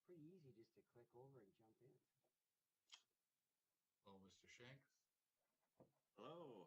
pretty easy just to click over and jump in. Hello, Mr. Shank. Hello.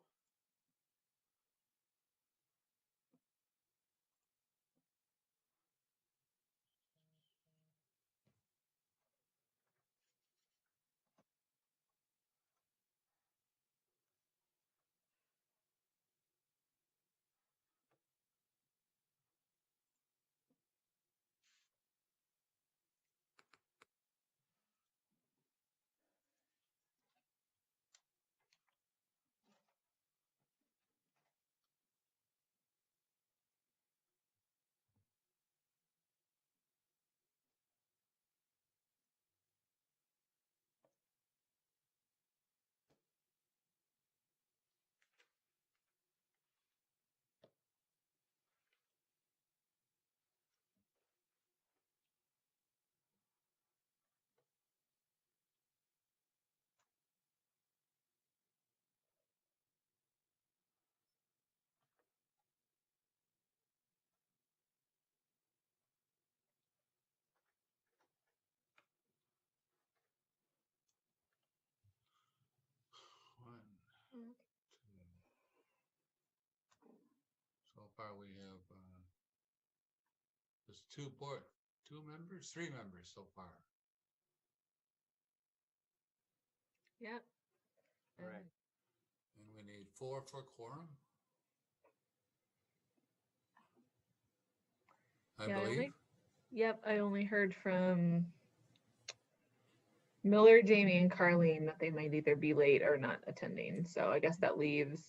One, two. So far we have there's two members, three members so far. Yep. Correct. And we need 4 for quorum. I Yeah, believe. Yep, I only heard from Miller, Jamie, and Carlene that they might either be late or not attending. So I guess that leaves.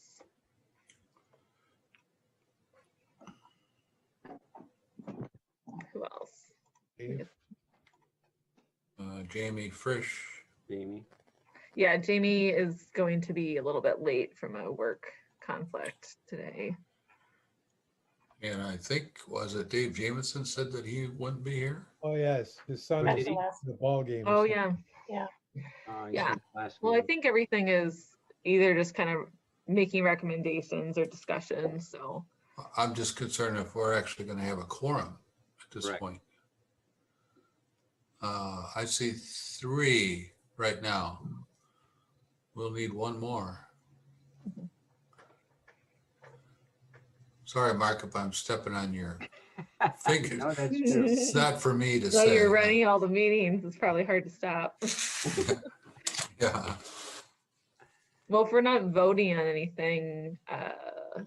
Who else? Dave? Jamie Frisch. Jamie. Yeah, Jamie is going to be a little bit late from a work conflict today. And I think, was it Dave Jamison said that he wouldn't be here? Oh, yes, his son Did was he? at the ball game. Oh, or yeah. You Yeah. said last Well, I meeting. think everything is either just kind of making recommendations or discussions. So, I'm just concerned if we're actually going to have a quorum at this Correct. point. I see 3 right now. We'll need 1 more. Sorry, Mark, if I'm stepping on your fingers. No, that's true. It's not for me to so say. you're running all the meetings. It's probably hard to stop. Yeah. Well, if we're not voting on anything, I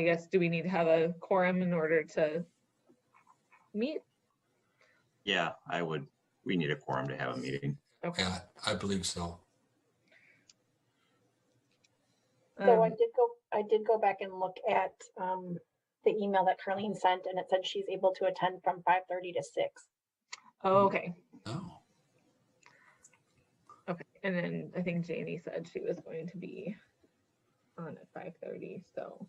guess, do we need to have a quorum in order to meet? Yeah, we need a quorum to have a meeting. Okay. Yeah, I believe so. So Um, I did go back and look at the email that Carlene sent, and it said she's able to attend from 5:30 to 6. oh, okay. No. Okay. And then I think Jamie said she was going to be on at 5:30. So,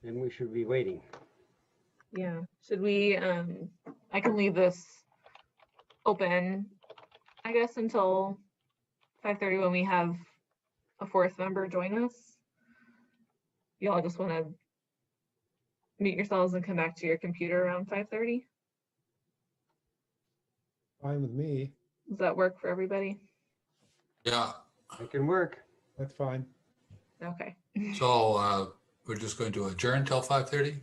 Then we should be waiting. yeah. Should we, I can leave this open, I guess, until 5:30 when we have a 4th member join us. Y'all just want to meet yourselves and come back to your computer around 5:30? Fine with me, Does that work for everybody? Yeah. It can work. that's fine. Okay. So we're just going to adjourn till 5:30?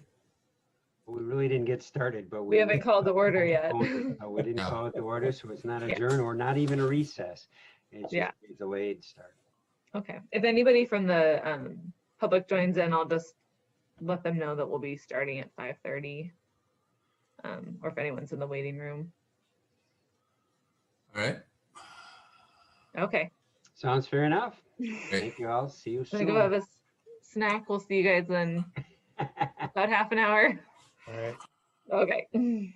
We really didn't get started, but We haven't called the order yet. We didn't Yeah. call it the order, so it's not Yeah. adjourn or not even a recess. It's Yeah. just a delayed start. Okay. If anybody from the public joins in, I'll just let them know that we'll be starting at 5:30. Or if anyone's in the waiting room. All right. Okay. Sounds fair enough. Great. Thank you all. See you I'm gonna soon. go have a snack. We'll see you guys in about half an hour. All right. Okay.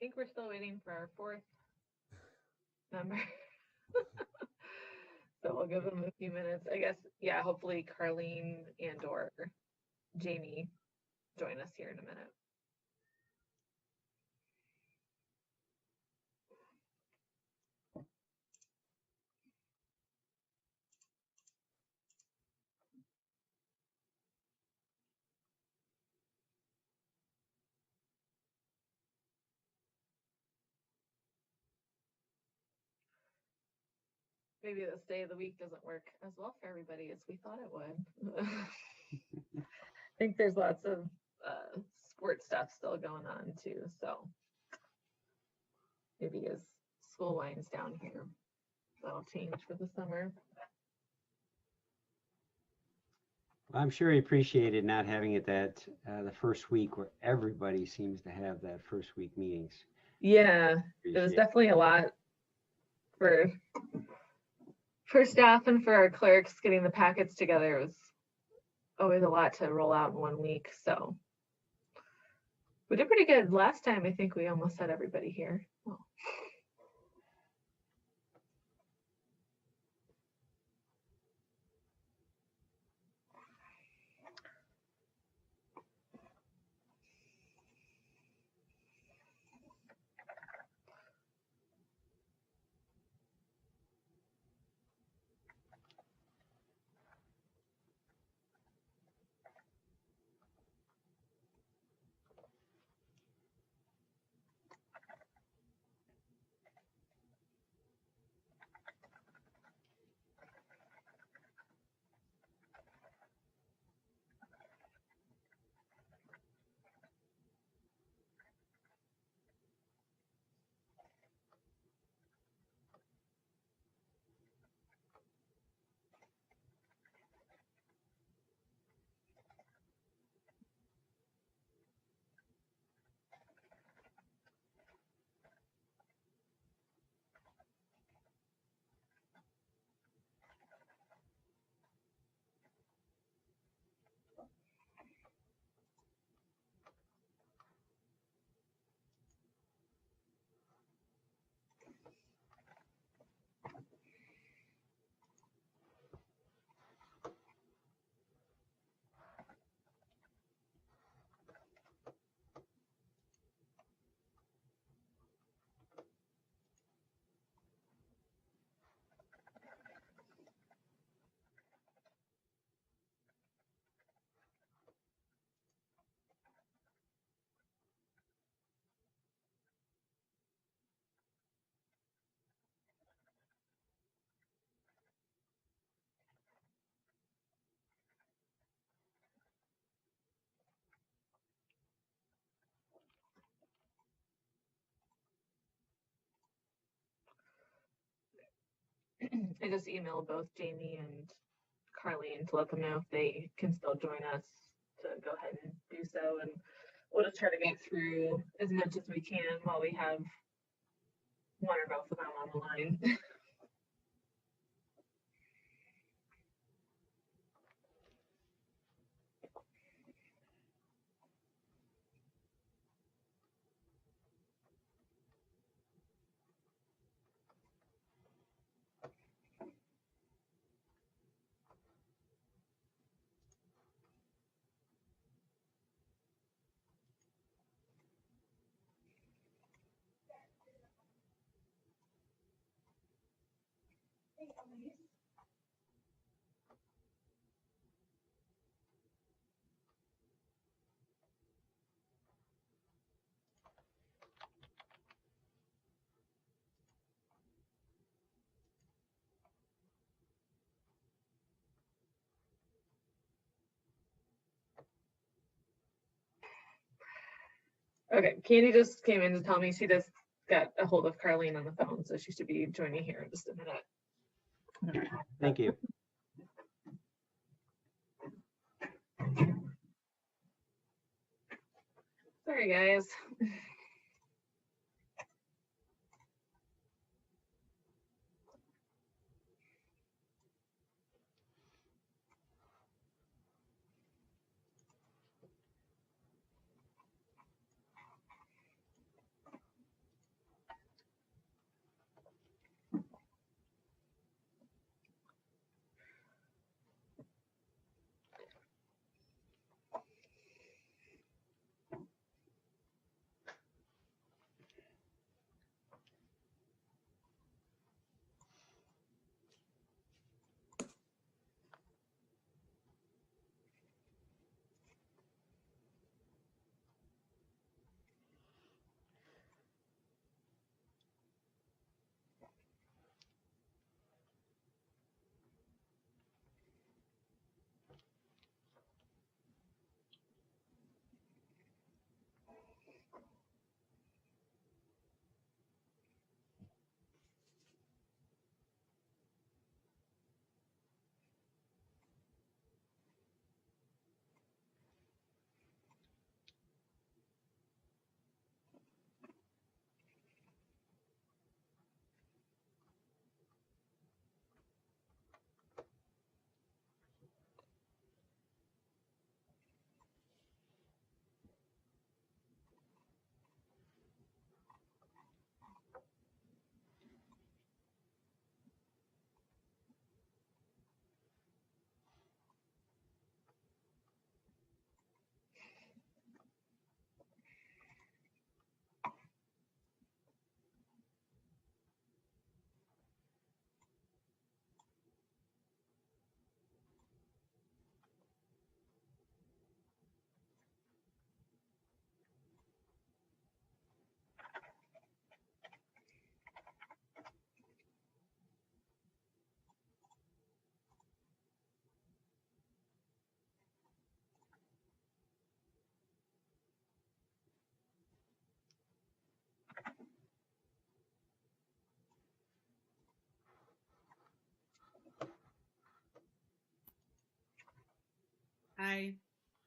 think we're still waiting for our fourth member. So we'll give them a few minutes. I guess, yeah, hopefully Carlene and or Jamie join us here in a minute. Maybe this day of the week doesn't work as well for everybody as we thought it would. I think there's lots of sports stuff still going on too, so maybe as school winds down here, that'll change for the summer. I'm sure he appreciated not having it that the first week where everybody seems to have that first week meetings. Yeah, it was Appreciate definitely a lot for staff and for our clerks getting the packets together. It was always a lot to roll out in 1 week, so we did pretty good last time. I think we almost had everybody here. Oh. I just emailed both Jamie and Carlene to let them know if they can still join us to go ahead and do so. And we'll just try to get through as much as we can while we have one or both of them on the line. Okay, Candy just came in to tell me she just got a hold of Carlene on the phone, so she should be joining here in just a minute. Thank you. Sorry, guys.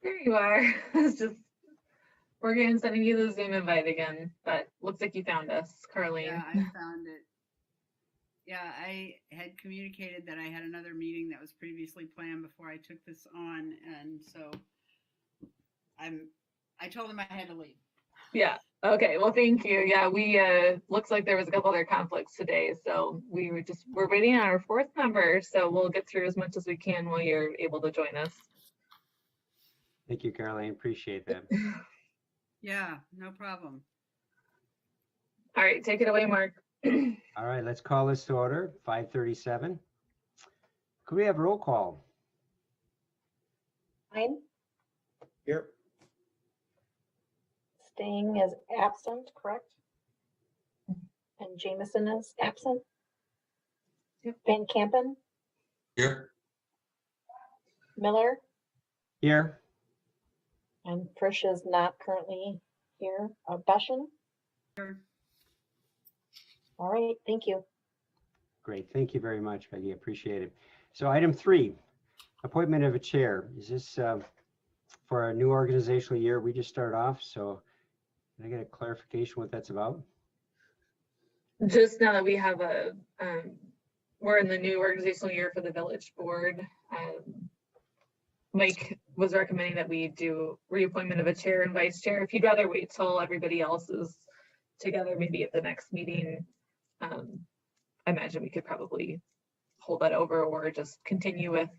There you are. It's just, we're going sending you the Zoom invite again, but looks like you found us, Carlene. Yeah, I found it. Yeah, I had communicated that I had another meeting that was previously planned before I took this on, and so I told them I had to leave. Yeah. Okay. Well, thank you. Yeah, we looks like there was a couple other conflicts today, so we're waiting on our fourth member, so we'll get through as much as we can while you're able to join us. Thank you, Caroline. Appreciate that. Yeah, no problem. All right, take it away, Mark. All right, let's call this to order, 5:37. Could we have roll call? Fine. Here. Staying is absent, correct? And Jameson is absent? Yep. Van Campen, Here, Miller, Here. and Frisch is not currently here. Beshen? Sure. All right, thank you. Great. Thank you very much, Peggy. Appreciate it. So item 3, appointment of a chair. Is this for our new organizational year? We just started off, so can I get a clarification what that's about? Just now that we have we're in the new organizational year for the village board. Mike was recommending that we do reappointment of a chair and vice chair. If you'd rather wait till everybody else is together, maybe at the next meeting, I imagine we could probably hold that over or just continue with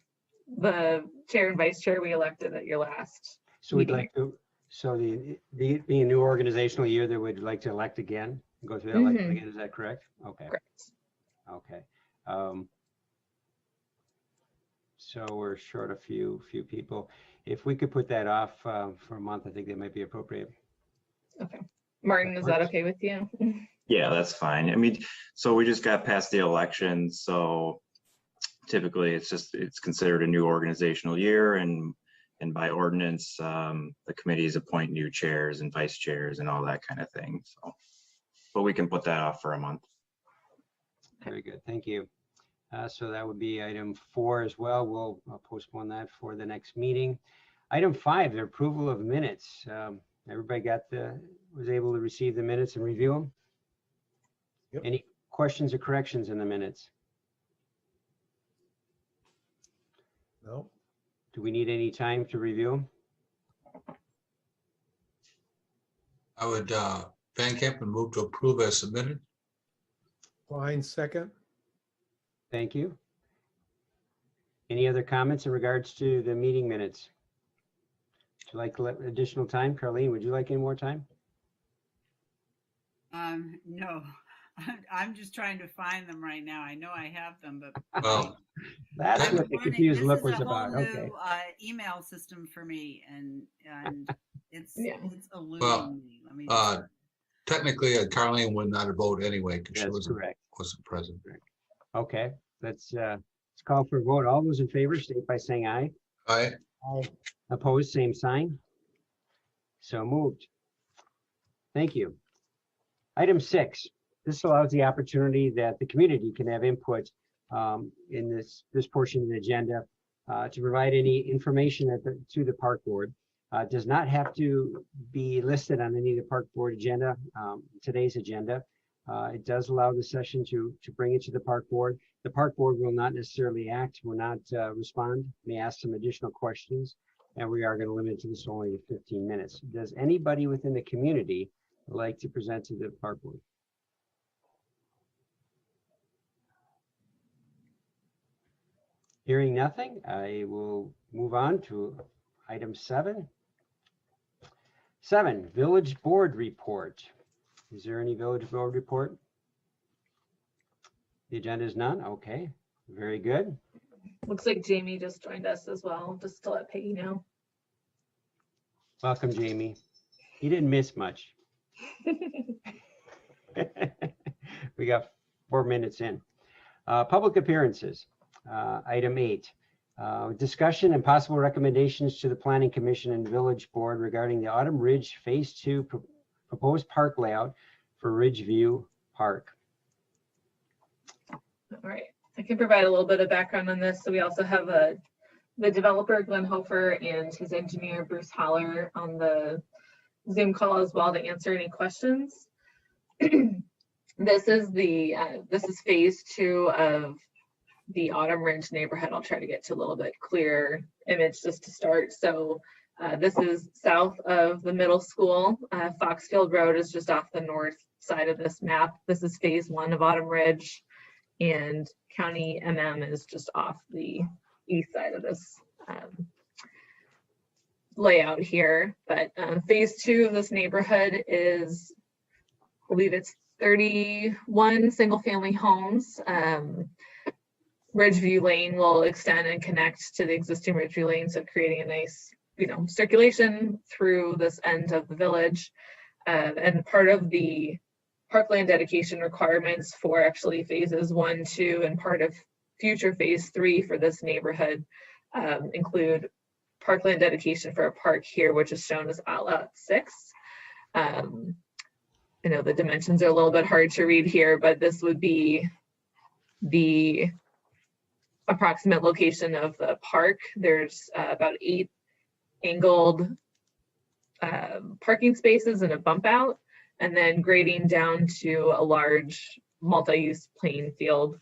the chair and vice chair we elected at your last. So we'd meeting. like to, so being a new organizational year, they would like to elect again, go through that election Mhm. again, is that correct? Okay, Correct. okay. So we're short a few people. If we could put that off for a month, I think that might be appropriate. Okay. Martin, is that works. okay with you? Yeah, that's fine. I mean, so we just got past the election, so typically it's considered a new organizational year, and by ordinance, the committees appoint new chairs and vice chairs and all that kind of thing. So, but we can put that off for a month. Very good, thank you. So that would be item 4 as well. We'll postpone that for the next meeting. Item 5, the approval of minutes. Everybody was able to receive the minutes and review them? Yep. Any questions or corrections in the minutes? No. Do we need any time to review them? I would, Van Campen move to approve as submitted. Fine, second. Thank you. Any other comments in regards to the meeting minutes? Would you like additional time? Carlene, would you like any more time? No, I'm just trying to find them right now. I know I have them, but Well, That's I'm what the learning- confused this look is was a whole about. Okay. new, email system for me, and it's Yeah. it's eluding Well, me. Let me technically, Carlene would not have voted anyway because she That's wasn't correct. present. Okay, let's call for a vote. All those in favor, state by saying aye. Aye. Aye. Opposed, same sign. So moved. Thank you. Item 6, this allows the opportunity that the community can have input in this portion of the agenda to provide any information to the park board. Does not have to be listed on any of the park board agenda, today's agenda. It does allow the session to bring it to the park board. The park board will not necessarily act, will not respond, may ask some additional questions, and we are going to limit it to this only to 15 minutes. Does anybody within the community like to present to the park board? Hearing nothing, I will move on to item 7. 7, village board report. Is there any village board report? The agenda is none. Okay, very good. Looks like Jamie just joined us as well, just to let Peggy know. Welcome, Jamie. You didn't miss much. We got 4 minutes in. Public appearances. Item 8. Discussion and possible recommendations to the Planning Commission and Village Board regarding the Autumn Ridge Phase 2 proposed park layout for Ridgeview Park. All right, I can provide a little bit of background on this. So we also have a the developer Glenn Hofer and his engineer Bruce Holler on the Zoom call as well to answer any questions. This is phase 2 of the Autumn Ridge neighborhood. I'll try to get to a little bit clearer image just to start. So this is south of the middle school. Foxfield Road is just off the north side of this map. This is phase 1 of Autumn Ridge, and County MM is just off the east side of this layout here. But phase 2 of this neighborhood is, I believe it's 31 single family homes. Ridgeview Lane will extend and connect to the existing Ridgeview Lane, so creating a nice, circulation through this end of the village. And part of the parkland dedication requirements for actually phases 1, 2, and part of future phase 3 for this neighborhood include parkland dedication for a park here, which is shown as Outlet 6. I know the dimensions are a little bit hard to read here, but this would be the approximate location of the park. There's about 8 angled parking spaces and a bump out, and then grading down to a large multi-use playing field.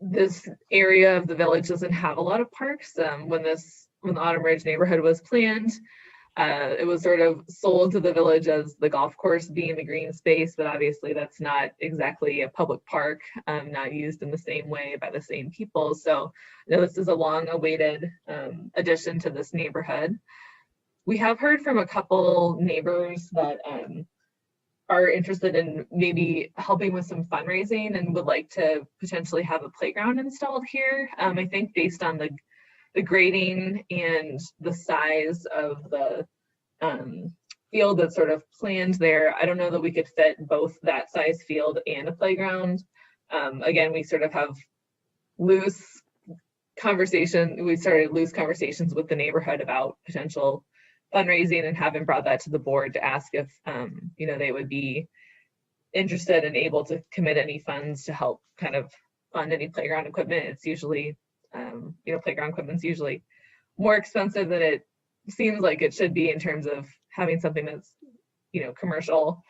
This area of the village doesn't have a lot of parks. When the Autumn Ridge neighborhood was planned, it was sort of sold to the village as the golf course being the green space, but obviously that's not exactly a public park, not used in the same way by the same people. So this is a long-awaited addition to this neighborhood. We have heard from a couple neighbors that are interested in maybe helping with some fundraising and would like to potentially have a playground installed here. I think based on the grading and the size of the field that's sort of planned there, I don't know that we could fit both that size field and a playground. Again, we sort of have loose conversation. We started loose conversations with the neighborhood about potential fundraising and haven't brought that to the board to ask if they would be interested and able to commit any funds to help kind of fund any playground equipment. It's usually playground equipment's usually more expensive than it seems like it should be in terms of having something that's commercial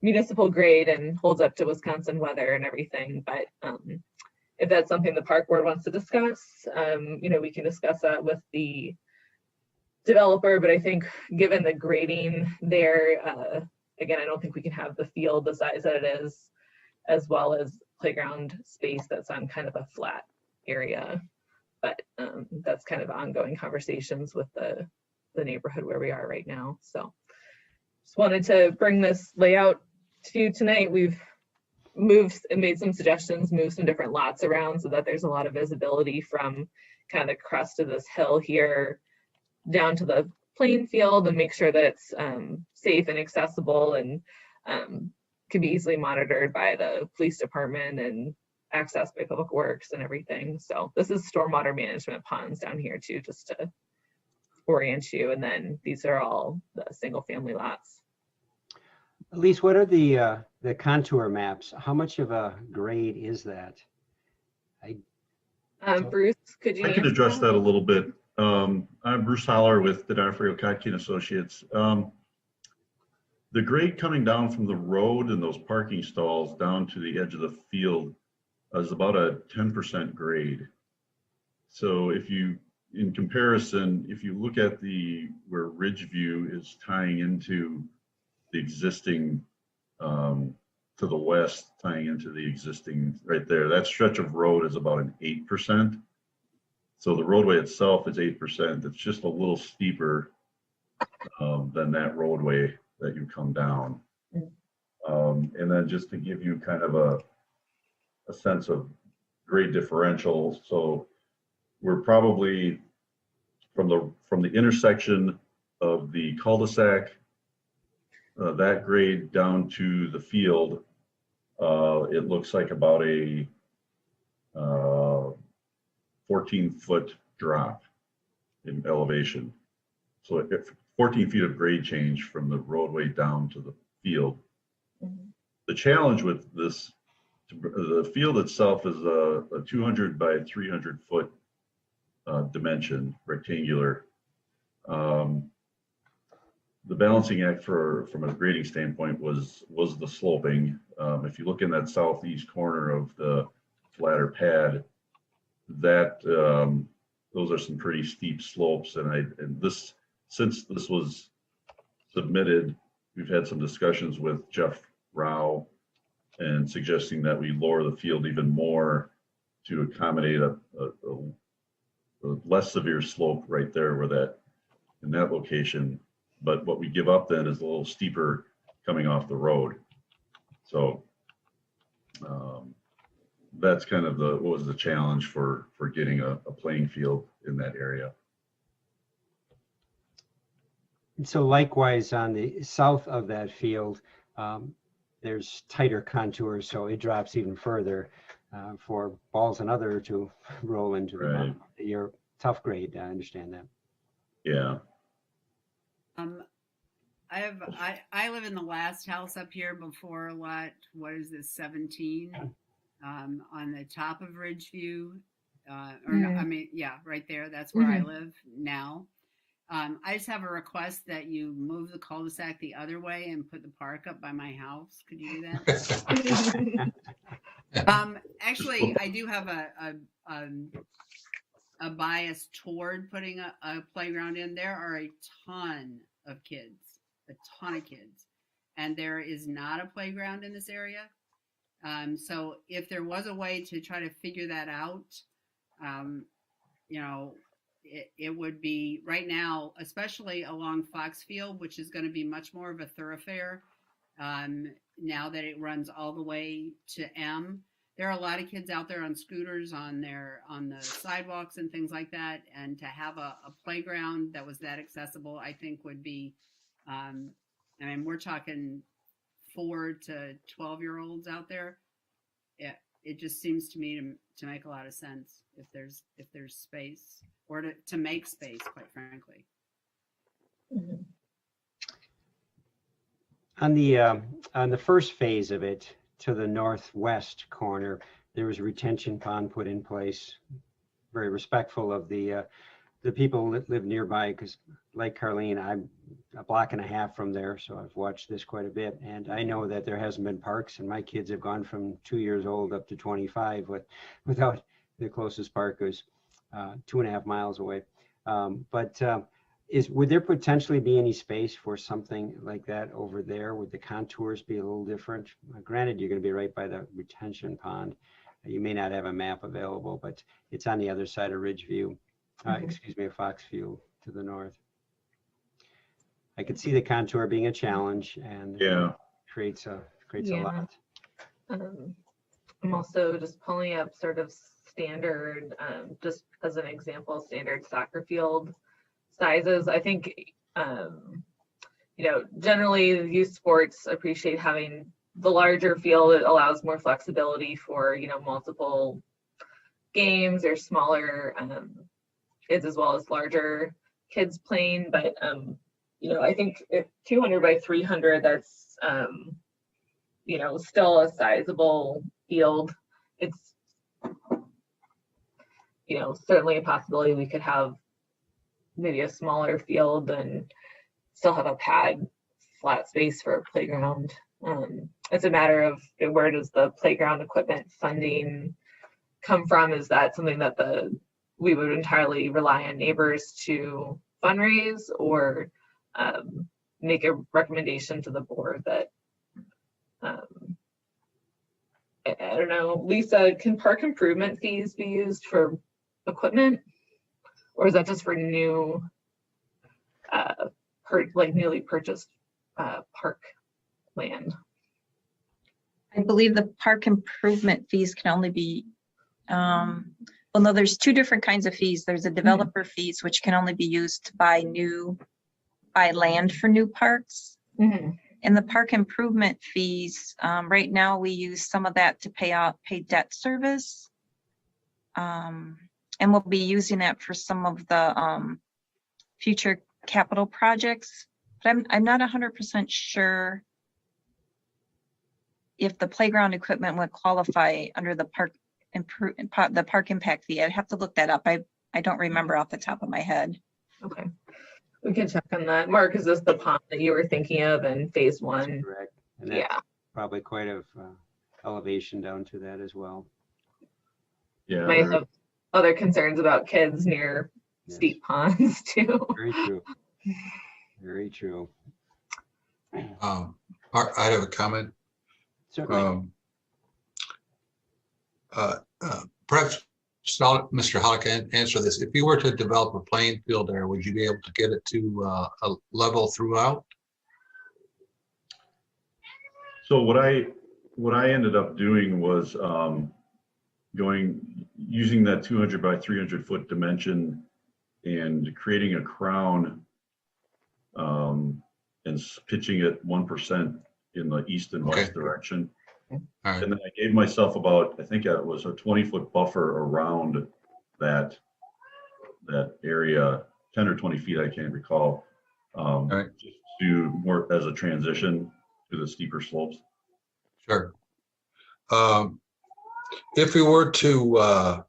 municipal grade and holds up to Wisconsin weather and everything. But if that's something the park board wants to discuss, we can discuss that with the developer. But I think given the grading there, again, I don't think we can have the field the size that it is, as well as playground space that's on kind of a flat area. But that's kind of ongoing conversations with the neighborhood where we are right now. So just wanted to bring this layout to you tonight. We've moved and made some suggestions, moved some different lots around so that there's a lot of visibility from kind of the crest of this hill here down to the playing field, and make sure that it's safe and accessible and can be easily monitored by the police department and accessed by Public Works and everything. So this is stormwater management ponds down here too, just to orient you. And then these are all the single family lots. Elise, what are the contour maps? How much of a grade is that? Bruce, could you I can answer address that a little bit. I'm Bruce Holler with the D'Onofrio Kotke Associates. The grade coming down from the road and those parking stalls down to the edge of the field is about a 10% grade. So in comparison, if you look at where Ridgeview is tying into the existing, to the west, tying into the existing right there, that stretch of road is about an 8%. So the roadway itself is 8%. It's just a little steeper than that roadway that you come down. And then just to give you kind of a sense of grade differential. So we're probably from the intersection of the cul-de-sac, that grade down to the field, it looks like about a 14-foot drop in elevation. So 14 feet of grade change from the roadway down to the field. Mm-hmm. The challenge with this, the field itself is a 200 by 300 foot dimension, rectangular. The balancing act from a grading standpoint was the sloping. If you look in that southeast corner of the flatter pad, that those are some pretty steep slopes. And this, since this was submitted, we've had some discussions with Jeff Rao and suggesting that we lower the field even more to accommodate a less severe slope right there where that, in that location. But what we give up then is a little steeper coming off the road. So that's kind of what was the challenge for getting a playing field in that area. And so likewise, on the south of that field, there's tighter contours, so it drops even further for balls and other to roll into Right. your tough grade. I understand that. Yeah. I live in the last house up here before lot, what is this, 17? On the top of Ridgeview. Or no, I mean, yeah, right there. That's where I live now. I just have a request that you move the cul-de-sac the other way and put the park up by my house. Could you do that? Actually, I do have a bias toward putting a playground in. There are a ton of kids, and there is not a playground in this area. So if there was a way to try to figure that out, you know, it would be right now, especially along Foxfield, which is going to be much more of a thoroughfare. Now that it runs all the way to M, there are a lot of kids out there on scooters on the sidewalks and things like that. And to have a playground that was that accessible, I think would be, I mean, we're talking 4 to 12-year-olds out there. It just seems to me to make a lot of sense if there's space, or to make space, quite frankly. On the first phase of it, to the northwest corner, there was a retention pond put in place, very respectful of the people that live nearby, because like Carleen, I'm a block and a half from there, so I've watched this quite a bit, and I know that there hasn't been parks, and my kids have gone from 2 years old up to 25 without the closest park was 2.5 miles away. Would there potentially be any space for something like that over there? Would the contours be a little different? Granted, you're going to be right by the retention pond. You may not have a map available, but it's on the other side of Ridgeview. Excuse me, Foxfield to the north. I could see the contour being a challenge, and Yeah. creates a Yeah. lot. I'm also just pulling up sort of standard, just as an example, standard soccer field sizes. I think, you know, generally youth sports appreciate having the larger field. It allows more flexibility for, you know, multiple games or smaller kids as well as larger kids playing. But, you know, I think if 200 by 300, that's, you know, still a sizable field. It's, you know, certainly a possibility we could have maybe a smaller field and still have a pad flat space for a playground. It's a matter of where does the playground equipment funding come from? Is that something that we would entirely rely on neighbors to fundraise, or make a recommendation to the board that, I don't know, Lisa, can park improvement fees be used for equipment? Or is that just for new, like newly purchased park land? I believe the park improvement fees can only be, well, no, there's two different kinds of fees. There's a developer fees, which can only be used to buy land for new parks. And the park improvement fees, right now we use some of that to pay debt service. And we'll be using that for some of the future capital projects. But I'm not 100% sure if the playground equipment would qualify under the park impact fee. I'd have to look that up. I don't remember off the top of my head. Okay. We can check on that. Mark, is this the pond that you were thinking of in phase one? Correct. And that's Yeah. probably quite a elevation down to that as well. Yeah, Might there- have other concerns about kids near Yes. steep ponds too. Very true. Very true. Mark, I have a comment. Certainly. Perhaps Mr. Hollick can answer this. If you were to develop a playing field there, would you be able to get it to a level throughout? So what I ended up doing was using that 200 by 300 foot dimension and creating a crown and pitching it 1% in the east and west Okay. direction. All right. And then I gave myself about, I think it was a 20-foot buffer around that area, 10 or 20 feet, I can't recall. right. Just to work as a transition to the steeper slopes. Sure. If we were to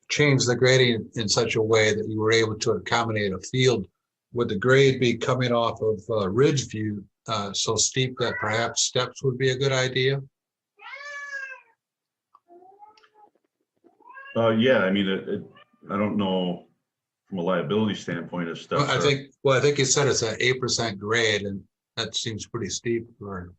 change the grading in such a way that you were able to accommodate a field, would the grade be coming off of Ridgeview so steep that perhaps steps would be a good idea? Yeah, I mean, I don't know from a liability standpoint if steps. I think you said it's an 8% grade, and that seems pretty steep for.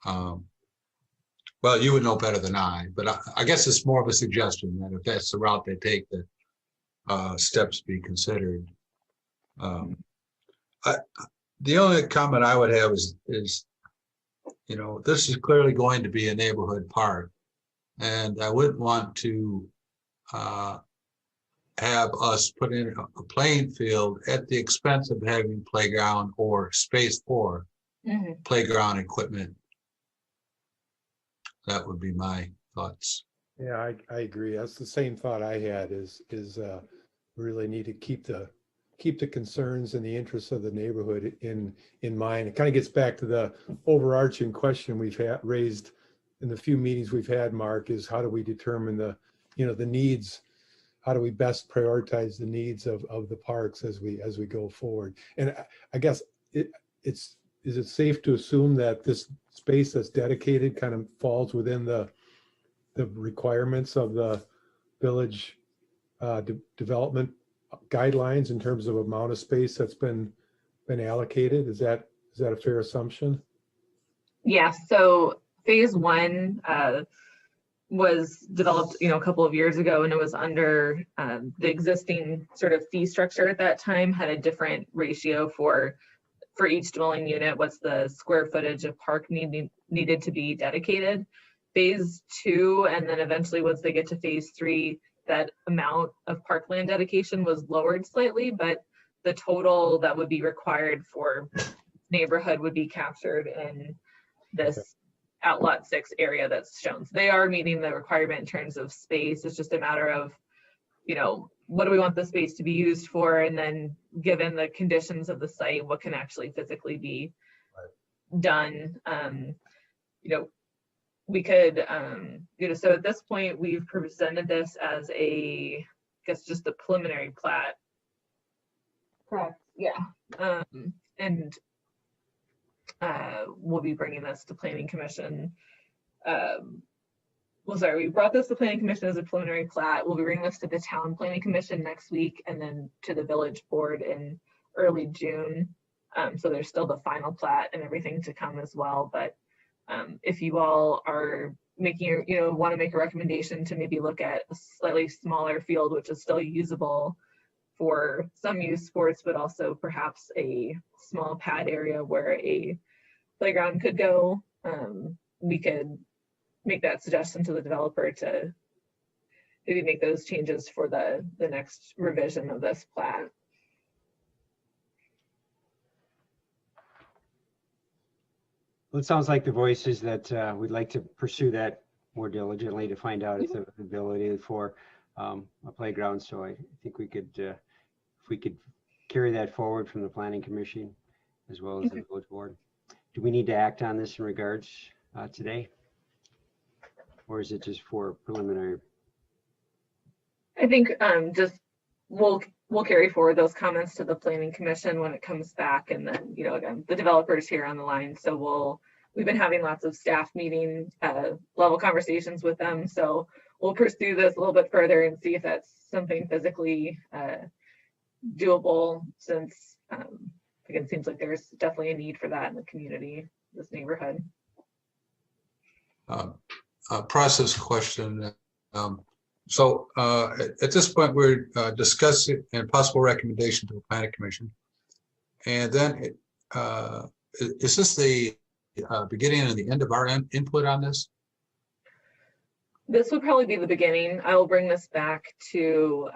Well, you would know better than I, but I guess it's more of a suggestion that if that's the route they take, that steps be considered. The only comment I would have is, you know, this is clearly going to be a neighborhood park, and I wouldn't want to have us put in a playing field at the expense of having playground or space for Mhm. playground equipment. That would be my thoughts. Yeah, I agree. That's the same thought I had is really need to keep the concerns and the interests of the neighborhood in mind. It kind of gets back to the overarching question we've raised in the few meetings we've had, Mark, is how do we determine the needs? How do we best prioritize the needs of the parks as we go forward? And I guess is it safe to assume that this space that's dedicated kind of falls within the requirements of the village development guidelines in terms of amount of space that's been allocated? Is that a fair assumption? Yeah, so phase one was developed, a couple of years ago, and it was under the existing sort of fee structure at that time had a different ratio for each dwelling unit. What's the square footage of park needed to be dedicated? Phase two, and then eventually once they get to phase three, that amount of parkland dedication was lowered slightly, but the total that would be required for neighborhood would be captured in this Outlot 6 area that's shown. So they are meeting the requirement in terms of space. It's just a matter of, what do we want the space to be used for? And then given the conditions of the site, what can actually physically be done? We could, so at this point, we've presented this as just a preliminary plat. Correct. Yeah. And we'll be bringing this to Planning Commission. We brought this to Planning Commission as a preliminary plat. We'll be bringing this to the Town Planning Commission next week and then to the Village Board in early June. So there's still the final plat and everything to come as well. But if you all are making, want to make a recommendation to maybe look at a slightly smaller field, which is still usable for some youth sports, but also perhaps a small pad area where a playground could go, we could make that suggestion to the developer to maybe make those changes for the next revision of this plat. Well, it sounds like the voice is that we'd like to pursue that more diligently to find out if the ability for a playground. So I think we could, if we could carry that forward from the Planning Commission as well as the Village Board. Do we need to act on this in regards today? Or is it just for preliminary? I think just we'll carry forward those comments to the planning commission when it comes back, and then again, the developers here on the line, so we've been having lots of staff meeting level conversations with them, so we'll pursue this a little bit further and see if that's something physically doable, since again, it seems like there's definitely a need for that in the community, this neighborhood. Process question. So at this point, we're discussing and possible recommendation to the planning commission. And then is this the beginning and the end of our input on this? This would probably be the beginning. I will bring this back to,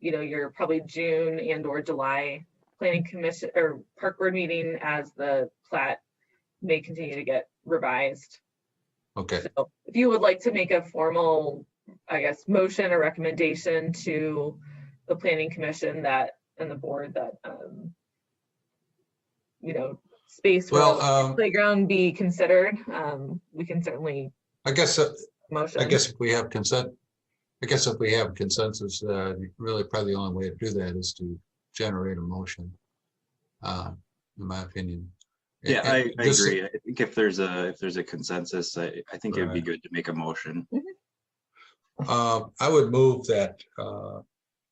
your probably June and or July planning commission or park board meeting, as the plat may continue to get revised. Okay. So if you would like to make a formal, I guess, motion or recommendation to the planning commission that and the board that, space for the playground be considered, we can certainly I guess motion. if we have consent, if we have consensus, really probably the only way to do that is to generate a motion, in my opinion. Yeah, And I agree. I think if there's a consensus, I think it'd be Right. good to make a motion. I would move that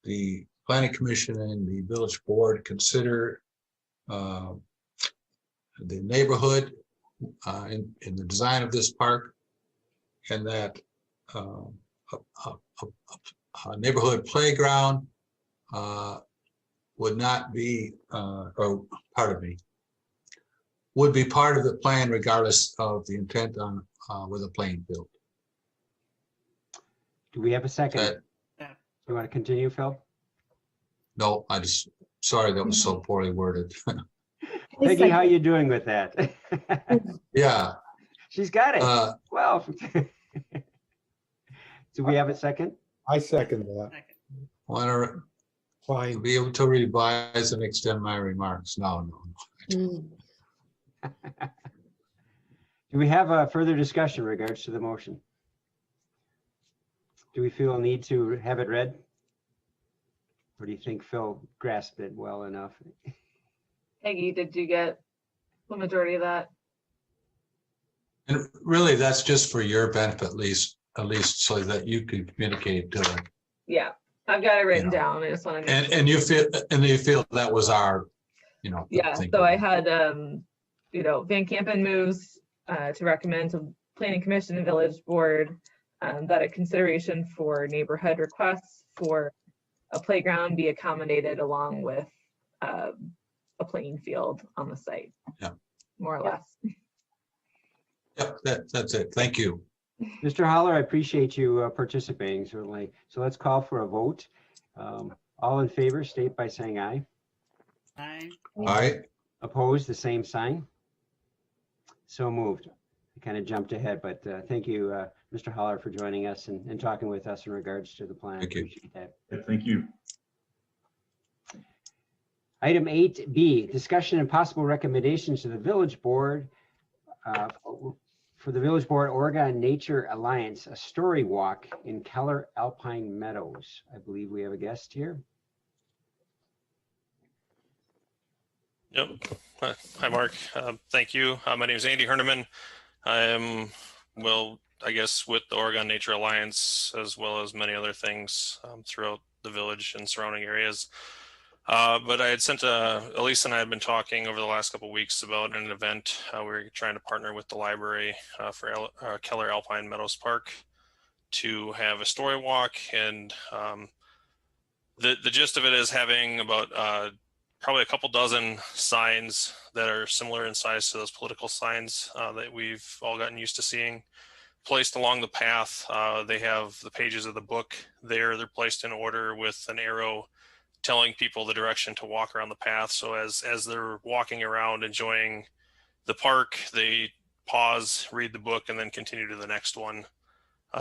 the planning commission and the village board consider the neighborhood in the design of this park, and that a neighborhood playground would not be, or pardon me, would be part of the plan regardless of the intent on with a playing field. Do we have a second? Uh, You want to continue, Phil? No, sorry, that was so poorly worded. Peggy, how you doing with that? Yeah. She's got it. uh, Well, do we have a second? I second that. Want to Fine. be able to revise and extend my remarks? No. Do we have a further discussion in regards to the motion? Do we feel a need to have it read? Or do you think Phil grasped it well enough? Peggy, did you get the majority of that? And really, that's just for your benefit, at least so that you can communicate to them. Yeah, I've got it written Yeah. down. I just want to. And you feel that was our, Yeah, thing. so I had, Van Campen moves to recommend to Planning Commission and Village Board that a consideration for neighborhood requests for a playground be accommodated along with a playing field on the site. Yeah. More or less. Yep, that's it. Thank you. Mr. Holler, I appreciate you participating, certainly. So let's call for a vote. All in favor, state by saying aye. Aye. All right. Opposed, the same sign. So moved. I kind of jumped ahead, but thank you, Mr. Holler, for joining us and talking with us in regards to the plan. I Thank you. appreciate that. Yeah, thank you. Item 8B, discussion and possible recommendations to the village board for the Village Board Oregon Nature Alliance, a story walk in Keller Alpine Meadows. I believe we have a guest here. Yep. Hi, Mark. Thank you. My name is Andy Herneman. I am, I guess, with the Oregon Nature Alliance, as well as many other things throughout the village and surrounding areas. But I had sent Elise and I had been talking over the last couple of weeks about an event. We were trying to partner with the library for Keller Alpine Meadows Park to have a story walk. And the gist of it is having about probably a couple dozen signs that are similar in size to those political signs that we've all gotten used to seeing placed along the path. They have the pages of the book there. They're placed in order with an arrow telling people the direction to walk around the path. So as they're walking around enjoying the park, they pause, read the book, and then continue to the next one.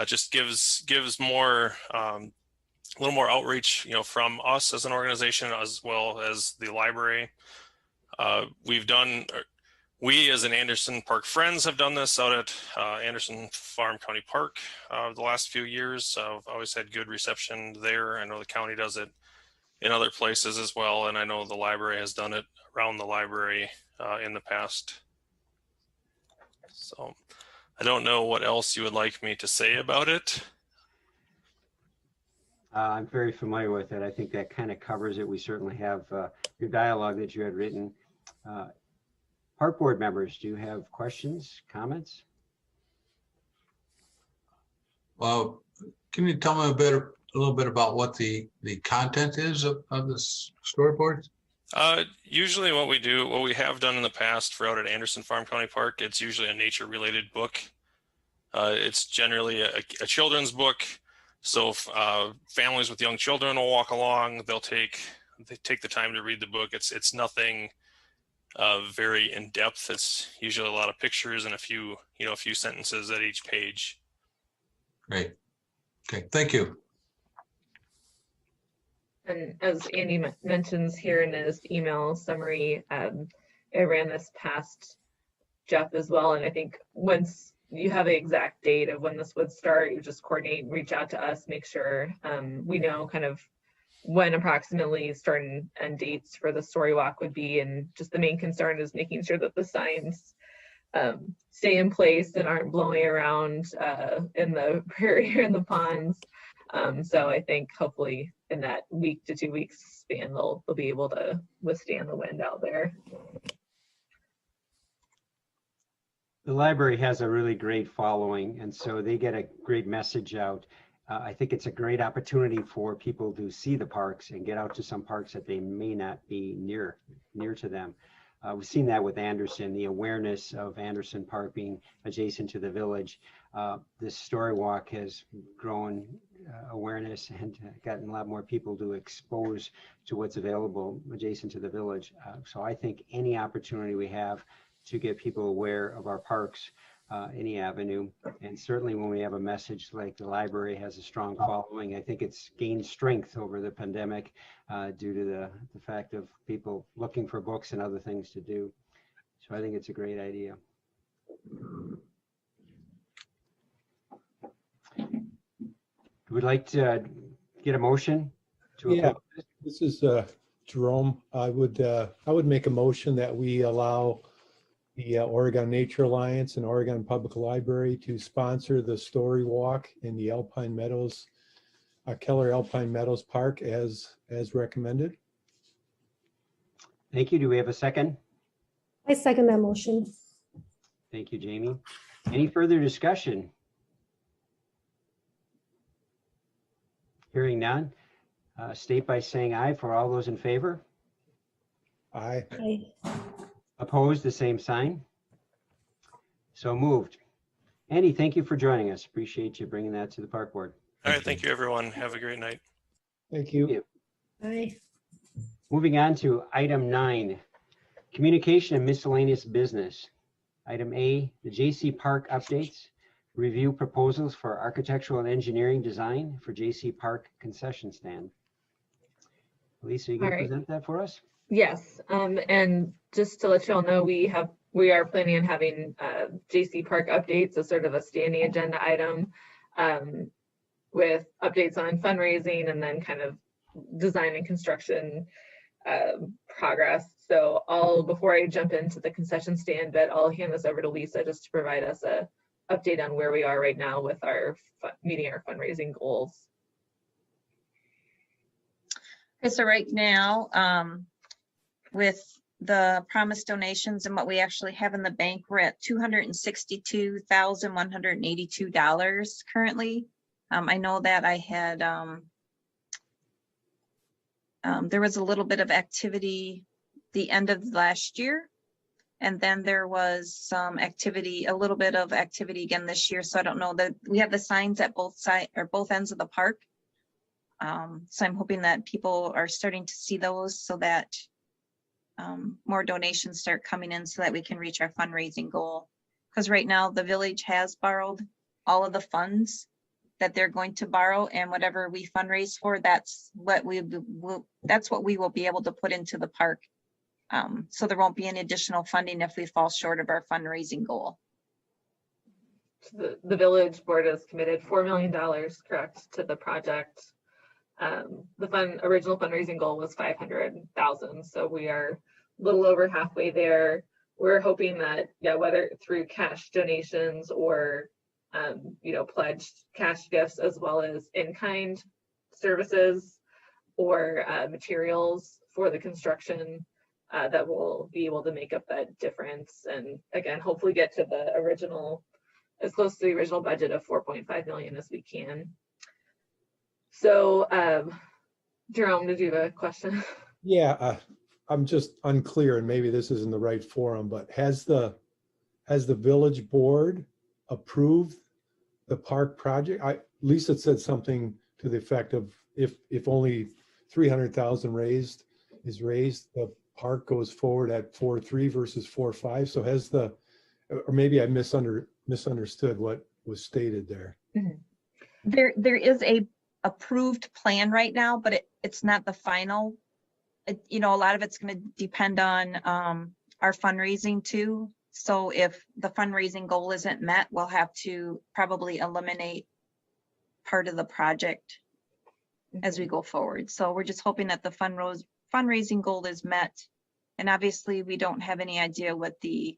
Just gives more a little more outreach, from us as an organization as well as the library. We've done We, as an Anderson Park Friends, have done this out at Anderson Farm County Park the last few years. I've always had good reception there. I know the county does it in other places as well, and I know the library has done it around the library in the past. So I don't know what else you would like me to say about it. I'm very familiar with it. I think that kind of covers it. We certainly have your dialogue that you had written. Park board members, do you have questions, comments? Well, can you tell me a little bit about what the content is of this storyboard? Usually what we have done in the past for out at Anderson Farm County Park, it's usually a nature related book. It's generally a children's book. So if, families with young children will walk along, they take the time to read the book. It's nothing very in depth. It's usually a lot of pictures and a few sentences at each page. Great. Okay, thank you. And as Andy mentions here in his email summary, I ran this past Jeff as well. And I think once you have an exact date of when this would start, you just coordinate, reach out to us, make sure we know kind of when approximately start and end dates for the story walk would be. And just the main concern is making sure that the signs stay in place and aren't blowing around in the prairie or in the ponds. So I think hopefully in that week to 2 weeks span, they'll be able to withstand the wind out there. The library has a really great following, and so they get a great message out. I think it's a great opportunity for people to see the parks and get out to some parks that they may not be near to them. We've seen that with Anderson, the awareness of Anderson Park being adjacent to the village. This story walk has grown awareness and gotten a lot more people to expose to what's available adjacent to the village. So I think any opportunity we have to get people aware of our parks, any avenue, and certainly when we have a message like the library has a strong following, I think it's gained strength over the pandemic due to the fact of people looking for books and other things to do. So I think it's a great idea. We'd like to get a motion to Yeah, approve this. this is Jerome. I would make a motion that we allow the Oregon Nature Alliance and Oregon Public Library to sponsor the story walk in the Alpine Meadows, Keller Alpine Meadows Park as recommended. Thank you. Do we have a second? I second that motion. Thank you, Jamie. Any further discussion? Hearing none, state by saying aye for all those in favor. Aye. Aye. Opposed, the same sign. So moved. Andy, thank you for joining us. Appreciate you bringing that to the park board. All right, thank you, everyone. Have a great night. Thank you. Aye. Moving on to item 9, communication and miscellaneous business. Item A, the J.C. Park updates. Review proposals for architectural and engineering design for J.C. Park concession stand. Lisa, you can All right. present that for us? Yes, and just to let you all know, we are planning on having JC Park updates as sort of a standing agenda item with updates on fundraising and then kind of design and construction progress. So before I jump into the concession stand bit, I'll hand this over to Lisa just to provide us a update on where we are right now with our meeting our fundraising goals. Okay, so right now, with the promised donations and what we actually have in the bank, we're at $262,182 currently. I know that I had, there was a little bit of activity the end of last year. And then there was some activity, a little bit of activity again this year. So I don't know that we have the signs at both sides or both ends of the park. So I'm hoping that people are starting to see those so that more donations start coming in so that we can reach our fundraising goal. Because right now the village has borrowed all of the funds that they're going to borrow, and whatever we fundraise for, that's what we will be able to put into the park So there won't be any additional funding if we fall short of our fundraising goal. The village board has committed $4 million, correct, to the project. The original fundraising goal was 500,000, so we are a little over halfway there. We're hoping that, yeah, whether through cash donations or pledged cash gifts, as well as in-kind services or materials for the construction, that will be able to make up that difference, and again, hopefully get to the original, as close to the original budget of 4.5 million as we can. So, Jerome, did you have a question? Yeah, I'm just unclear, and maybe this isn't the right forum, but has the village board approved the park project? Lisa said something to the effect of if only 300,000 is raised, the park goes forward at 4.3 versus 4.5. So has or maybe I misunderstood what was stated there. There is a approved plan right now, but it's not the final. A lot of it's going to depend on our fundraising too. So if the fundraising goal isn't met, we'll have to probably eliminate part of the project as we go forward. So we're just hoping that the fundraising goal is met. And obviously we don't have any idea what the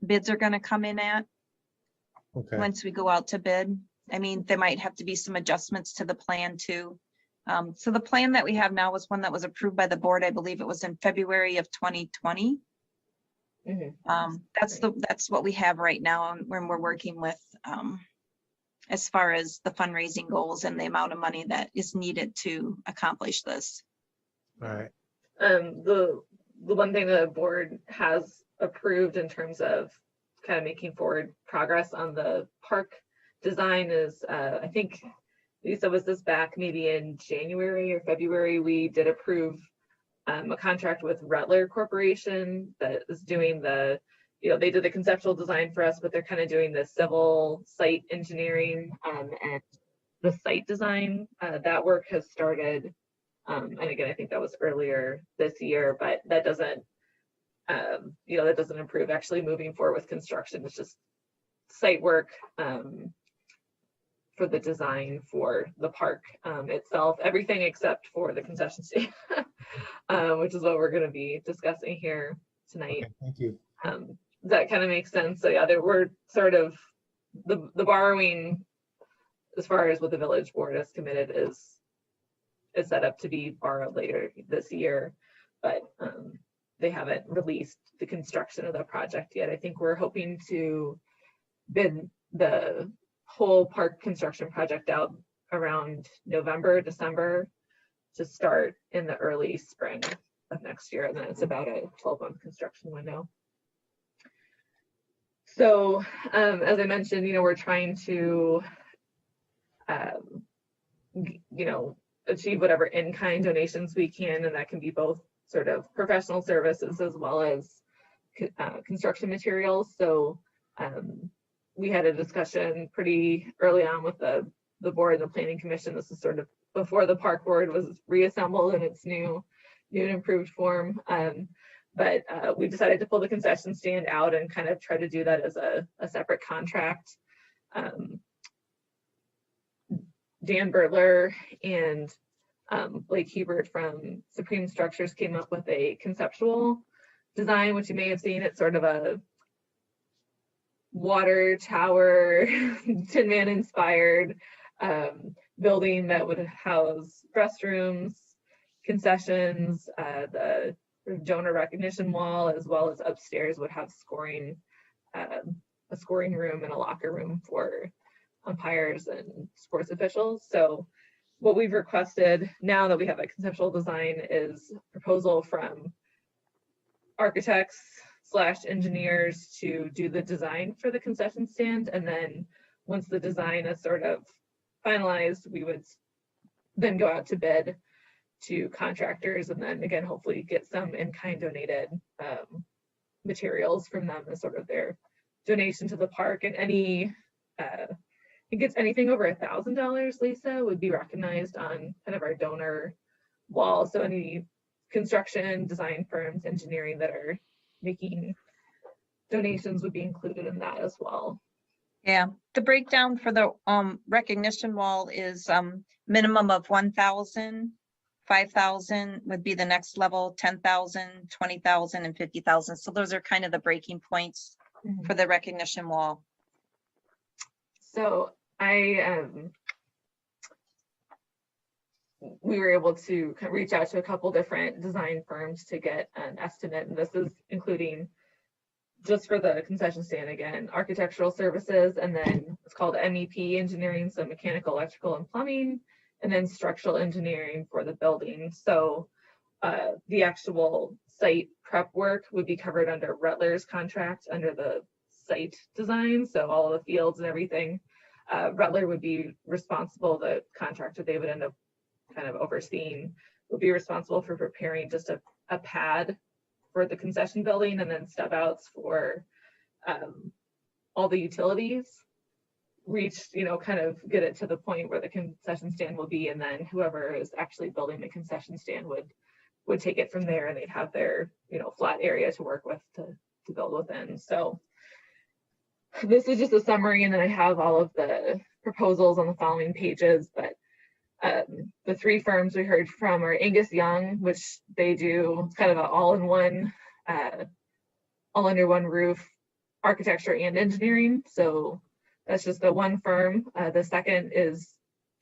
bids are going to come in at once we go out to bid. I mean, there might have to be some adjustments to the plan too. So the plan that we have now was one that was approved by the board. I believe it was in February of 2020. That's what we have right now when we're working with as far as the fundraising goals and the amount of money that is needed to accomplish this. All right. The one thing the board has approved in terms of kind of making forward progress on the park design is, I think Lisa, was this back maybe in January or February, we did approve a contract with Rutler Corporation that is doing they did the conceptual design for us, but they're kind of doing the civil site engineering and the site design. That work has started. And again, I think that was earlier this year, but that doesn't, that doesn't improve actually moving forward with construction. It's just site work for the design for the park itself, everything except for the concession stand, which is what we're going to be discussing here tonight. Okay, thank you. That kind of makes sense. So yeah, we're sort of the borrowing as far as what the village board has committed is set up to be borrowed later this year, but they haven't released the construction of the project yet. I think we're hoping to bid the whole park construction project out around November, December to start in the early spring of next year. And then it's about a 12-month construction window. So as I mentioned, we're trying to, achieve whatever in-kind donations we can, and that can be both sort of professional services as well as construction materials. So we had a discussion pretty early on with the board and the planning commission. This is sort of before the park board was reassembled in its new and improved form. But we decided to pull the concession stand out and kind of try to do that as a separate contract. Dan Bertler and Blake Hubert from Supreme Structures came up with a conceptual design, which you may have seen. It's sort of a water tower, Tin Man inspired building that would house restrooms, concessions, the donor recognition wall, as well as upstairs would have a scoring room and a locker room for umpires and sports officials. So what we've requested now that we have a conceptual design is proposal from architects / engineers to do the design for the concession stand. And then once the design is sort of finalized, we would then go out to bid to contractors, and then again, hopefully get some in-kind donated materials from them as sort of their donation to the park. And any, I think it's anything over $1,000, Lisa, would be recognized on kind of our donor wall. So any construction, design firms, engineering that are making donations would be included in that as well. Yeah, the breakdown for the recognition wall is minimum of 1,000, 5,000 would be the next level, 10,000, 20,000, and 50,000. So those are kind of the breaking points for the recognition wall. So we were able to kind of reach out to a couple different design firms to get an estimate, and this is including just for the concession stand again, architectural services, and then it's called MEP engineering, so mechanical, electrical, and plumbing, and then structural engineering for the building. So the actual site prep work would be covered under Rutler's contract under the site design. So all of the fields and everything, Rutler would be responsible, the contractor they would end up kind of overseeing would be responsible for preparing just a pad for the concession building, and then step outs for all the utilities, kind of get it to the point where the concession stand will be, and then whoever is actually building the concession stand would take it from there, and they'd have their flat area to work with to build within. So this is just a summary, and then I have all of the proposals on the following pages, but the three firms we heard from are Angus Young, which they do kind of an all-in-one, all under one roof, architecture and engineering. So that's just the one firm. The second is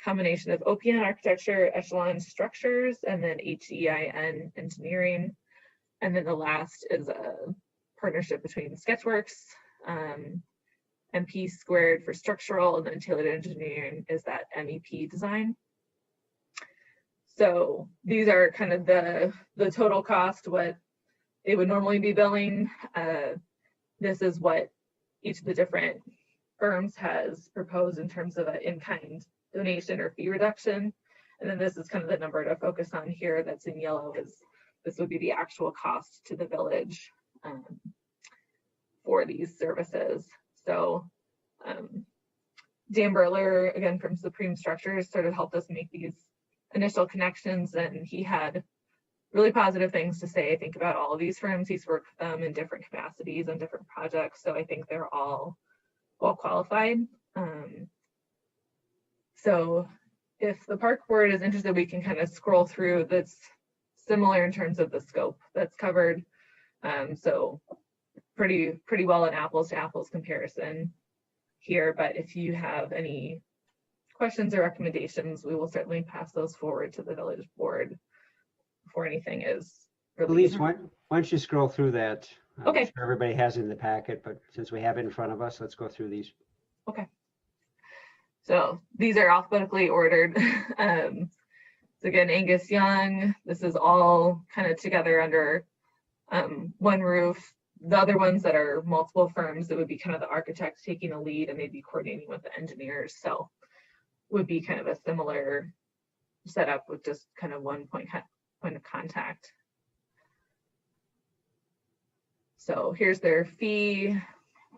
combination of OPN architecture, Echelon structures, and then HEIN engineering. And then the last is a partnership between Sketchworks, MP squared for structural, and then tailored engineering is that MEP design. So these are kind of the total cost, what they would normally be billing. This is what each of the different firms has proposed in terms of an in-kind donation or fee reduction. And then this is kind of the number to focus on here that's in yellow, is this would be the actual cost to the village for these services. So Dan Burler, again, from Supreme Structures, sort of helped us make these initial connections, and he had really positive things to say, I think, about all of these firms. He's worked with them in different capacities on different projects, so I think they're all well qualified. So if the park board is interested, we can kind of scroll through. That's similar in terms of the scope that's covered. So pretty well an apples to apples comparison here, but if you have any questions or recommendations, we will certainly pass those forward to the village board before anything is released. Elise, why don't you scroll through that? Okay. I'm sure everybody has it in the packet, but since we have it in front of us, let's go through these. Okay. So these are alphabetically ordered. So again, Angus Young, this is all kind of together under one roof. The other ones that are multiple firms, that would be kind of the architects taking a lead, and they'd be coordinating with the engineers. So would be kind of a similar setup with just kind of one point of contact. So here's their fee.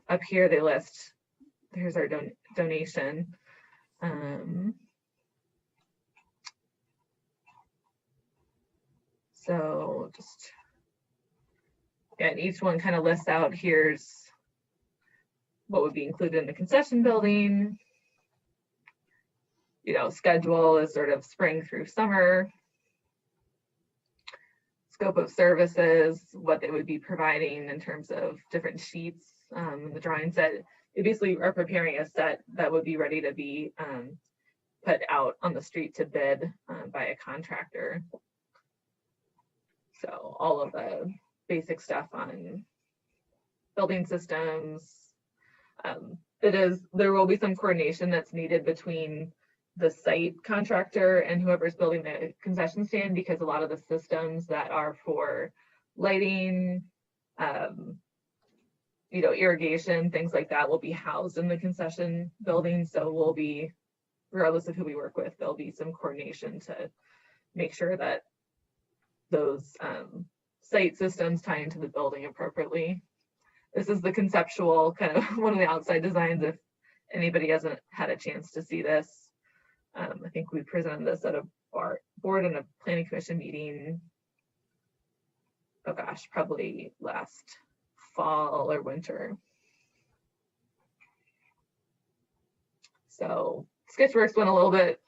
Up here they list, here's our donation. So just, again, each one kind of lists out, here's what would be included in the concession building. Schedule is sort of spring through summer. Scope of services, what they would be providing in terms of different sheets. The drawing set, they basically are preparing a set that would be ready to be put out on the street to bid by a contractor. So all of the basic stuff on building systems. There will be some coordination that's needed between the site contractor and whoever's building the concession stand, because a lot of the systems that are for lighting, irrigation, things like that will be housed in the concession building. So we'll be, regardless of who we work with, there'll be some coordination to make sure that those site systems tie into the building appropriately. This is the conceptual kind of one of the outside designs, if anybody hasn't had a chance to see this. I think we presented this at a board and a planning commission meeting oh gosh, probably last fall or winter. So Sketchworks went a little bit,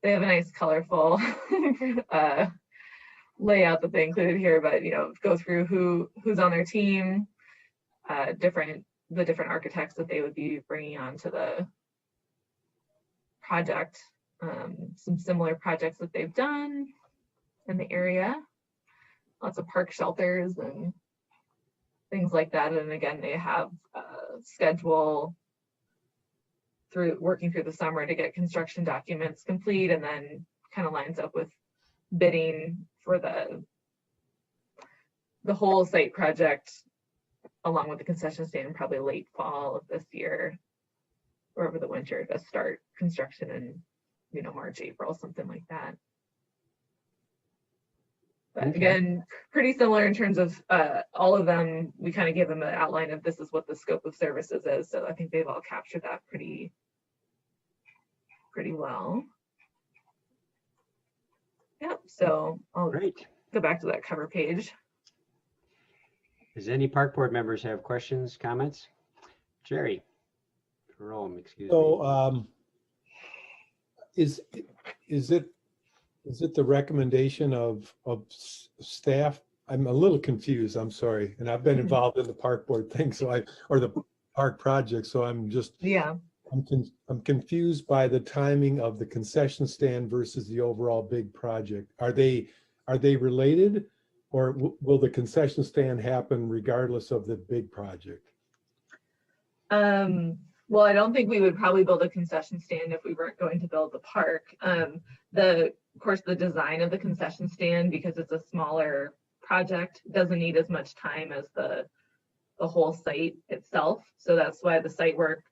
they have a nice colorful layout that they included here, but go through who's on their team, the different architects that they would be bringing on to the project, some similar projects that they've done in the area, lots of park shelters and things like that. And again, they have a schedule working through the summer to get construction documents complete, and then kind of lines up with bidding for the whole site project along with the concession stand probably late fall of this year or over the winter to start construction in March, April, something like that. But Okay. again, pretty similar in terms of all of them. We kind of give them an outline of this is what the scope of services is. So I think they've all captured that pretty well. Yep. So I'll Great. go back to that cover page. Does any park board members have questions, comments? Jerry? Jerome, excuse me. So, is it the recommendation of staff? I'm a little confused, I'm sorry. And I've been involved in the park board thing, or the park project, so I'm just, Yeah. I'm confused by the timing of the concession stand versus the overall big project. Are they related, or will the concession stand happen regardless of the big project? Well, I don't think we would probably build a concession stand if we weren't going to build the park. Of course, the design of the concession stand, because it's a smaller project, doesn't need as much time as the whole site itself. So that's why the site work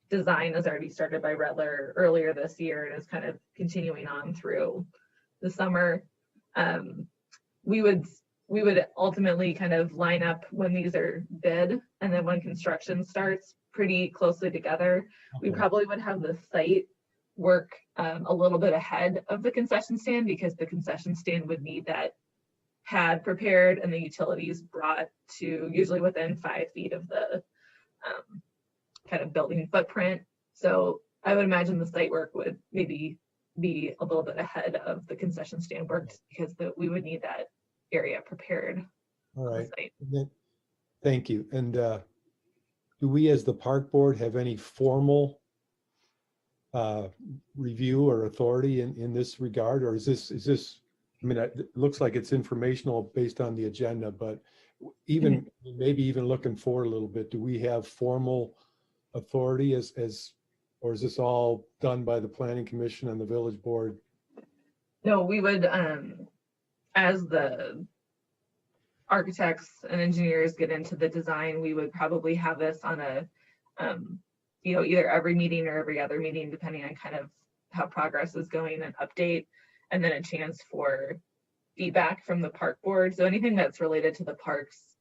design is already started by Redler earlier this year and is kind of continuing on through the summer. We would ultimately kind of line up when these are bid, and then when construction starts pretty closely together. We Okay. probably would have the site work a little bit ahead of the concession stand, because the concession stand would need that pad prepared and the utilities brought to usually within 5 feet of the kind of building footprint. So I would imagine the site work would maybe be a little bit ahead of the concession stand work, because we would need that area prepared. All on the right. site. And then- Thank you. And do we as the park board have any formal review or authority in this regard? Or is this, I mean, it looks like it's informational based on the agenda, but even, maybe even looking forward a little bit, do we have formal authority or is this all done by the planning commission and the village board? No, we would, as the architects and engineers get into the design, we would probably have this on a, either every meeting or every other meeting, depending on kind of how progress is going, and update, and then a chance for feedback from the park board. So anything that's related to the parks,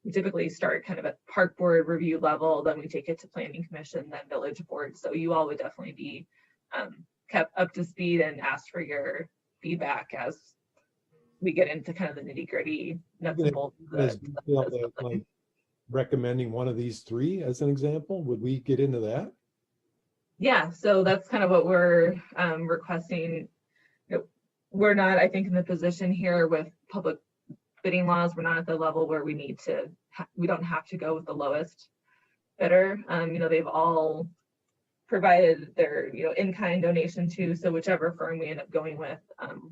we typically start kind of at park board review level, then we take it to planning commission, then village board. So you all would definitely be kept up to speed and asked for your feedback as we get into kind of the nitty gritty nuts and bolts. Like recommending one of these three as an example, would we get into that? Yeah, so that's kind of what we're requesting. We're not, I think, in the position here with public bidding laws, we're not at the level where we need to, we don't have to go with the lowest bidder. They've all provided their, in-kind donation too. So whichever firm we end up going with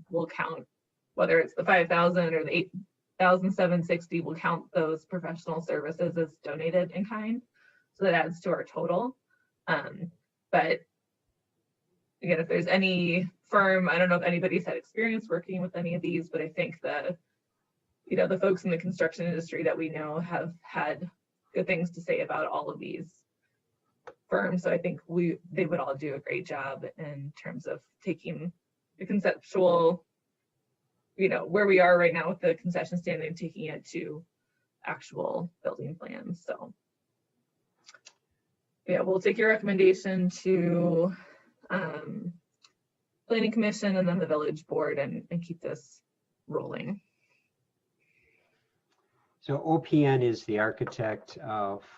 will count, whether it's the 5,000 or the 8,760, will count those professional services as donated in kind. So that adds to our total. But again, if there's any firm, I don't know if anybody's had experience working with any of these, but I think the folks in the construction industry that we know have had good things to say about all of these firms. So I think they would all do a great job in terms of taking the conceptual, where we are right now with the concession stand and taking it to actual building plans. So yeah, we'll take your recommendation to planning commission and then the village board and keep this rolling. So OPN is the architect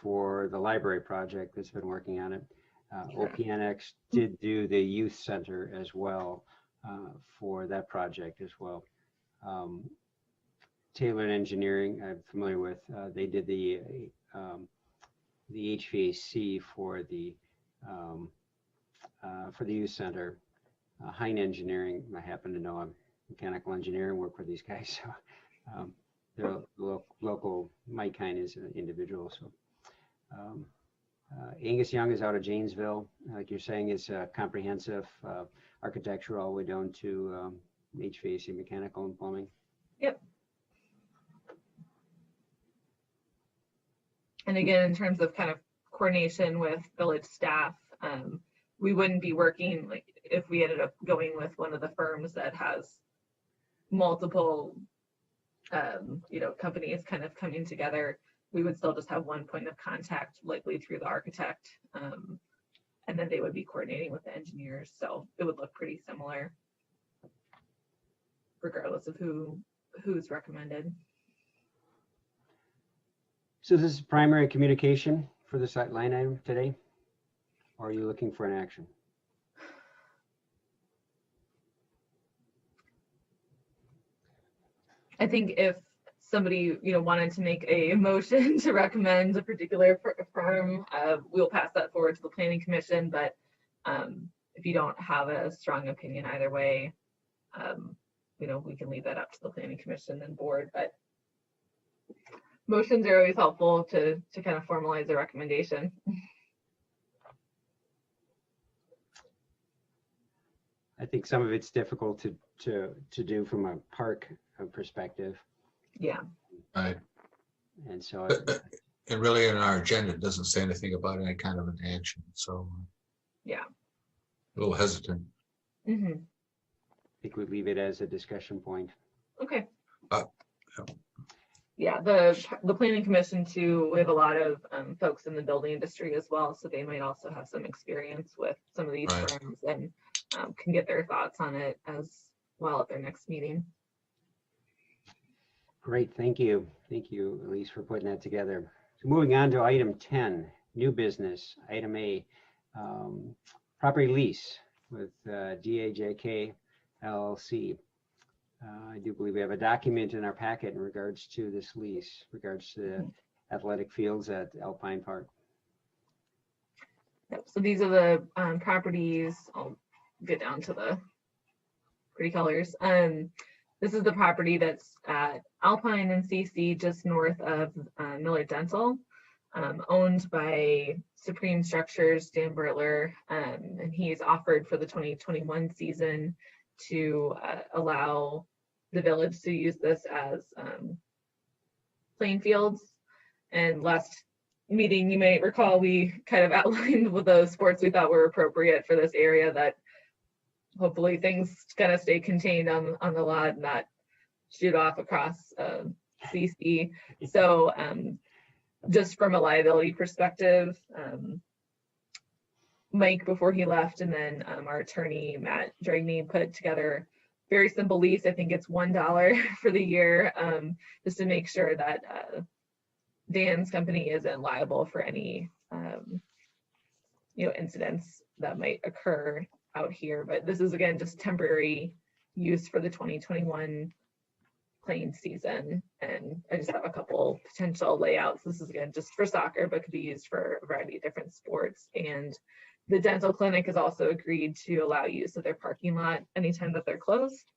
for the library project that's been working on it. OPNX did do the youth center as well for that project as well. Tailored Engineering, I'm familiar with. They did the HVAC for the youth center. Hein Engineering, I happen to know I'm mechanical engineering, work with these guys. So they're local. Mike Hein is an individual. So Angus Young is out of Janesville. Like you're saying, it's a comprehensive architecture all the way down to HVAC, mechanical and plumbing. Yep. And again, in terms of kind of coordination with village staff, we wouldn't be working like if we ended up going with one of the firms that has multiple, companies kind of coming together. We would still just have one point of contact, likely through the architect, and then they would be coordinating with the engineers. So it would look pretty similar, regardless of who's recommended. So this is primary communication for this line item today, or are you looking for an action? I think if somebody, wanted to make a motion to recommend a particular firm, we'll pass that forward to the planning commission. But if you don't have a strong opinion either way, we can leave that up to the planning commission and board. But motions are always helpful to kind of formalize a recommendation. I think some of it's difficult to do from a park perspective. Yeah. Right. And so, And really in our agenda, it doesn't say anything about any kind of an action. So yeah, a little hesitant. Mm-hmm. I think we leave it as a discussion point. Okay. Yeah. Yeah, the planning commission too, we have a lot of folks in the building industry as well, so they might also have some experience with some of these Right. firms and can get their thoughts on it as well at their next meeting. Great, thank you. Thank you, Elise, for putting that together. So moving on to item 10, new business, item A, property lease with DAJK LLC. I do believe we have a document in our packet in regards to this lease, regards to the athletic fields at Alpine Park. Yep, so these are the properties. I'll get down to the pretty colors. This is the property that's at Alpine and CC, just north of Miller Dental, owned by Supreme Structures, Dan Bertler, and he's offered for the 2021 season to allow the village to use this as playing fields. And last meeting, you may recall, we kind of outlined with those sports we thought were appropriate for this area, that hopefully things kind of stay contained on the lot and not shoot off across CC. So just from a liability perspective, Mike, before he left, and then our attorney, Matt Dragney, put together a very simple lease. I think it's $1 for the year, just to make sure that Dan's company isn't liable for any incidents that might occur out here. But this is, again, just temporary use for the 2021 playing season. And I just have a couple potential layouts. This is, again, just for soccer, but could be used for a variety of different sports. And the dental clinic has also agreed to allow use of their parking lot anytime that they're closed.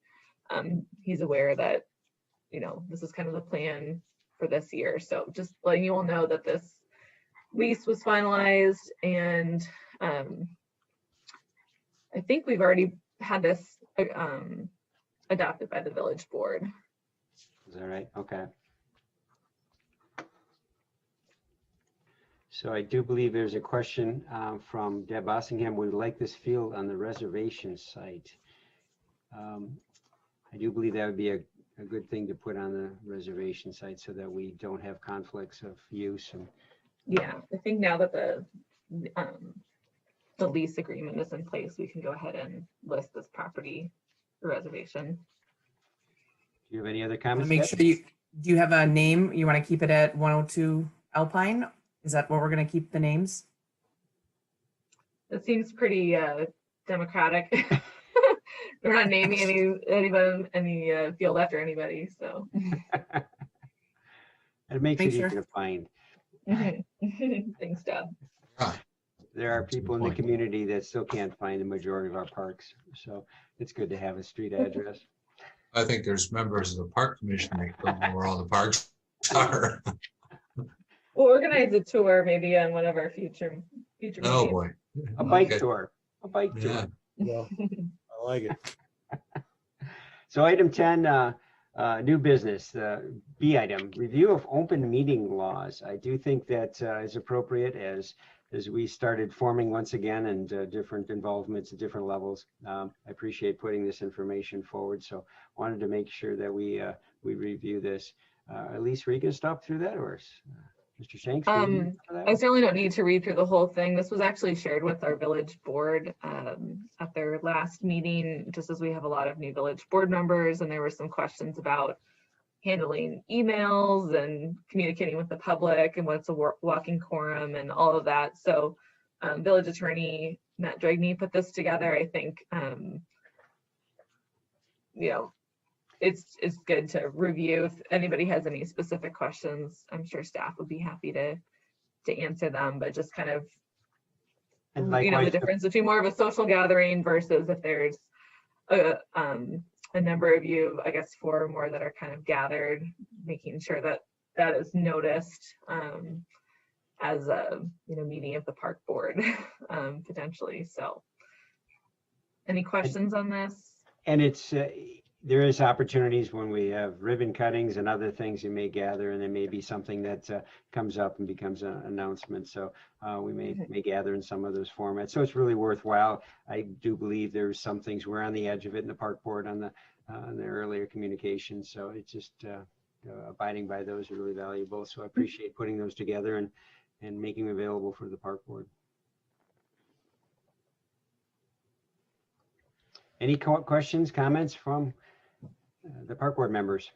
He's aware that, this is kind of the plan for this year. So just letting you all know that this lease was finalized, and I think we've already had this adopted by the village board. Is that right? Okay. So I do believe there's a question from Deb Ossingham. Would like this field on the reservation site. I do believe that would be a good thing to put on the reservation site so that we don't have conflicts of use. And yeah, I think now that the lease agreement is in place, we can go ahead and list this property for reservation. do you have any other comments? Make Deb? sure Do you have a name? You want to keep it at 102 Alpine? Is that what we're going to keep the names? That seems pretty democratic. We're not naming any field after anybody, so. It makes it Make easier sure. to find. Thanks, Deb. There are That's a good people in the point. community that still can't find the majority of our parks. So it's good to have a street address. I think there's members of the park commission that don't know where all the parks are. We'll organize a tour maybe on one of our future Oh, meetings. boy. A bike Okay. tour, a bike Yeah. tour. Well, I like it. So item 10, new business, B item, review of open meeting laws. I do think that is appropriate as we started forming once again and different involvements at different levels. I appreciate putting this information forward. So wanted to make sure that we review this. Elise, were you gonna stop through that, or Mr. Shanks? were you gonna cover that I one? certainly don't need to read through the whole thing. This was actually shared with our village board at their last meeting, just as we have a lot of new village board members, and there were some questions about handling emails and communicating with the public and what's a walking quorum and all of that. So village attorney Matt Dragney put this together. I think, you know, it's good to review. If anybody has any specific questions, I'm sure staff would be happy to answer them, but just kind of, And you know, the likewise, difference between more of a social gathering versus if there's a number of you, I guess 4 or more that are kind of gathered, making sure that that is noticed as a, you know, meeting of the park board potentially. So any questions on this? and it's, there is opportunities when we have ribbon cuttings and other things you may gather, and there may be something that comes up and becomes an announcement. So we may gather in some of those formats. So it's really worthwhile. I do believe there's some things we're on the edge of it in the park board on the earlier communication. So it's just abiding by those are really valuable. So I appreciate putting those together and making them available for the park board. Any questions, comments from the park board members?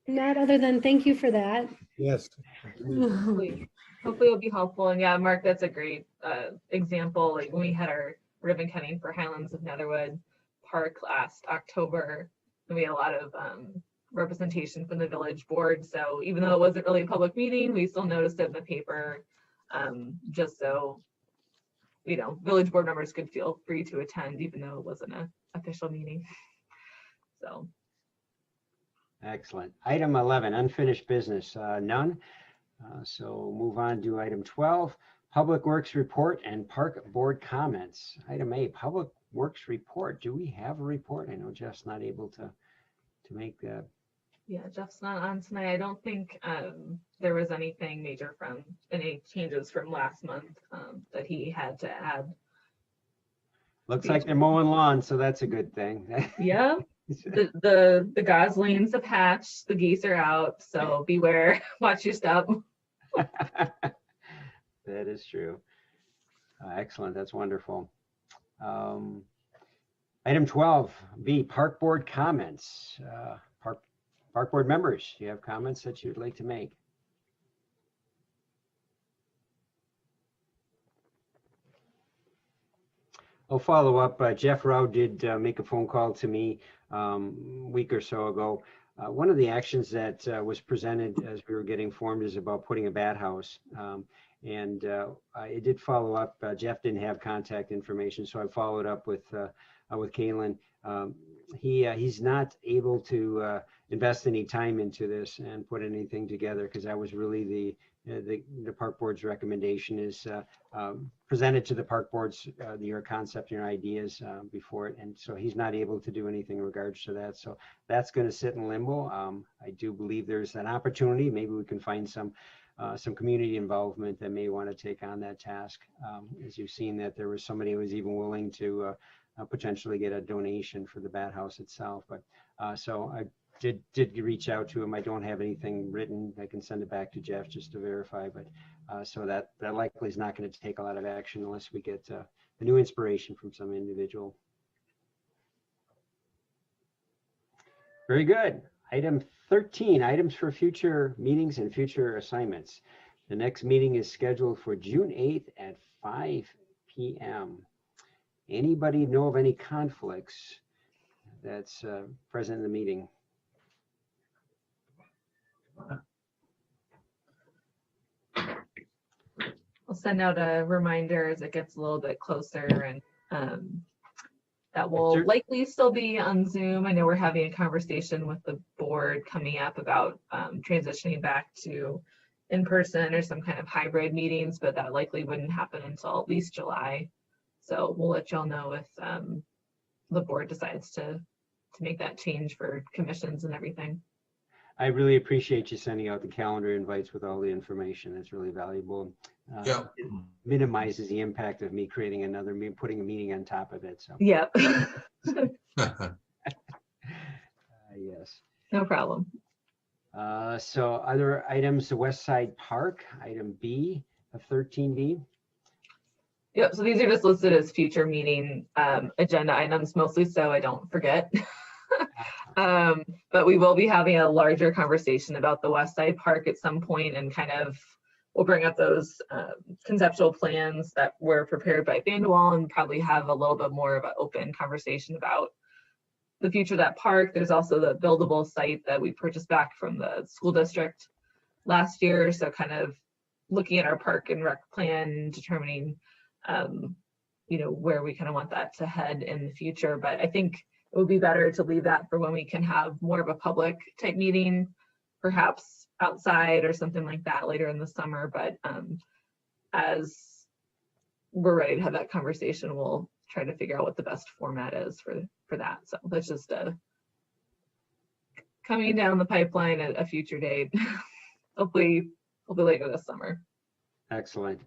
Not other than thank you for that. Yes. Hopefully it'll be helpful. And yeah, Mark, that's a great example. Like when we had our ribbon cutting for Highlands of Netherwood Park last October, and we had a lot of representation from the village board. So even though it wasn't really a public meeting, we still noticed it in the paper, just so, you know, village board members could feel free to attend, even though it wasn't an official meeting. So. Excellent. Item 11, unfinished business, none. So move on to item 12, Public Works report and park board comments. Item A, Public Works report. Do we have a report? I know Jeff's not able to make that. Yeah, Jeff's not on tonight. I don't think there was anything major from any changes from last month that he had to add. Looks like they're mowing lawn, so that's a good thing. Yeah, the goslings have hatched, the geese are out, so beware, watch your step. That is true. Excellent. That's wonderful. Item 12B, Park Board comments. Park Board members, do you have comments that you'd like to make? I'll follow up. Jeff Rowe did make a phone call to me a week or so ago. One of the actions that was presented as we were getting formed is about putting a bat house. And I did follow up. Jeff didn't have contact information, so I followed up with Kalen. He's not able to invest any time into this and put anything together, because that was really the park board's recommendation is presented to the park boards your concept, your ideas before it, and so he's not able to do anything in regards to that. So that's going to sit in limbo. I do believe there's an opportunity. Maybe we can find some community involvement that may want to take on that task. As you've seen, that there was somebody who was even willing to potentially get a donation for the bat house itself. But so I did reach out to him. I don't have anything written. I can send it back to Jeff just to verify, but so that likely is not going to take a lot of action unless we get a new inspiration from some individual. Very good. Item 13, items for future meetings and future assignments. The next meeting is scheduled for June 8th at 5 p.m. Anybody know of any conflicts that's present in the meeting? I'll send out a reminder as it gets a little bit closer, and that will Sure. likely still be on Zoom. I know we're having a conversation with the board coming up about transitioning back to in person or some kind of hybrid meetings, but that likely wouldn't happen until at least July. So we'll let y'all know if the board decides to make that change for commissions and everything. I really appreciate you sending out the calendar invites with all the information. It's really valuable. Yeah. It minimizes the impact of me creating another, putting a meeting on top of it. So Yep. yes. No problem. So other items, the West Side Park, item B of 13B. Yep, so these are just listed as future meeting agenda items, mostly so I don't forget. But we will be having a larger conversation about the West Side Park at some point, and kind of we'll bring up those conceptual plans that were prepared by Vanderwall, and probably have a little bit more of an open conversation about the future of that park. There's also the buildable site that we purchased back from the school district last year. So kind of looking at our park and rec plan, determining where we kind of want that to head in the future. But I think it would be better to leave that for when we can have more of a public type meeting, perhaps outside or something like that later in the summer. But as we're ready to have that conversation, we'll try to figure out what the best format is for that. So that's just coming down the pipeline at a future date, hopefully later this summer. Excellent.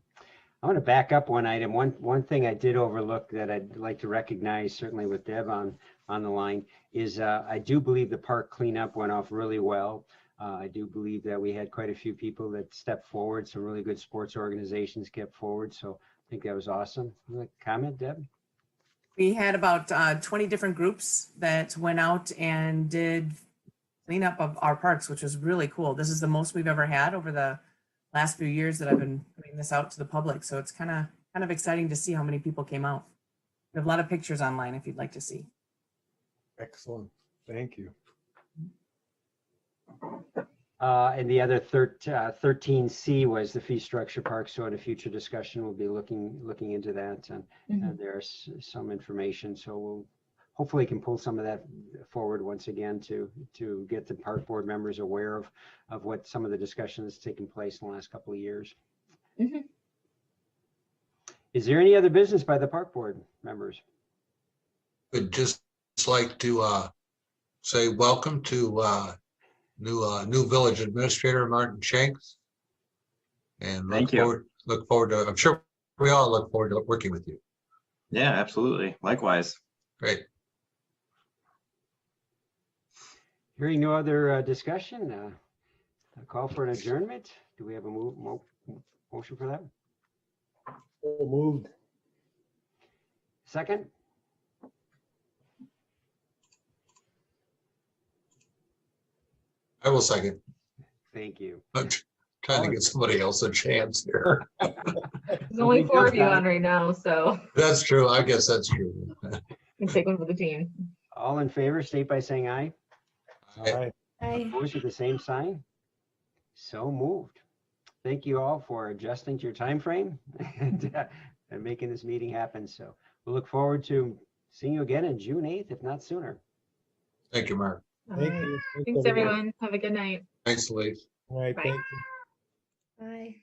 I want to back up one item. One thing I did overlook that I'd like to recognize, certainly with Deb on the line, is I do believe the park cleanup went off really well. I do believe that we had quite a few people that stepped forward. Some really good sports organizations kept forward. So I think that was awesome. You want to comment, Deb? We had about 20 different groups that went out and did cleanup of our parks, which was really cool. This is the most we've ever had over the last few years that I've been putting this out to the public. So it's kind of exciting to see how many people came out. We have a lot of pictures online if you'd like to see. Excellent. Thank you. And the other 13C was the fee structure park. So in a future discussion, we'll be looking into that. And there's some information. So we'll hopefully can pull some of that forward once again to get the park board members aware of what some of the discussion that's taken place in the last couple of years. Mm-hmm. Is there any other business by the park board members? Would just like to say welcome to new village administrator Martin Shanks, and Thank you. Look forward to. I'm sure we all look forward to working with you. Yeah, absolutely. Likewise. Great. Hearing no other discussion, a call for an adjournment. Do we have a motion for that? So moved. Second? I will second. Thank you. I'm trying to get somebody else a chance here. There's only 4 of you on right now, so That's true. I guess that's true. you can take one for the team. All in favor, state by saying aye. Aye. Aye. Opposed with the same sign? So moved. Thank you all for adjusting to your time frame and making this meeting happen. So we'll look forward to seeing you again on June 8th, if not sooner. Thank you, Mark. Thank All right. you. Thanks, everyone. Have a good night. Thanks, Lee. All right. Bye. Thank you. Aye.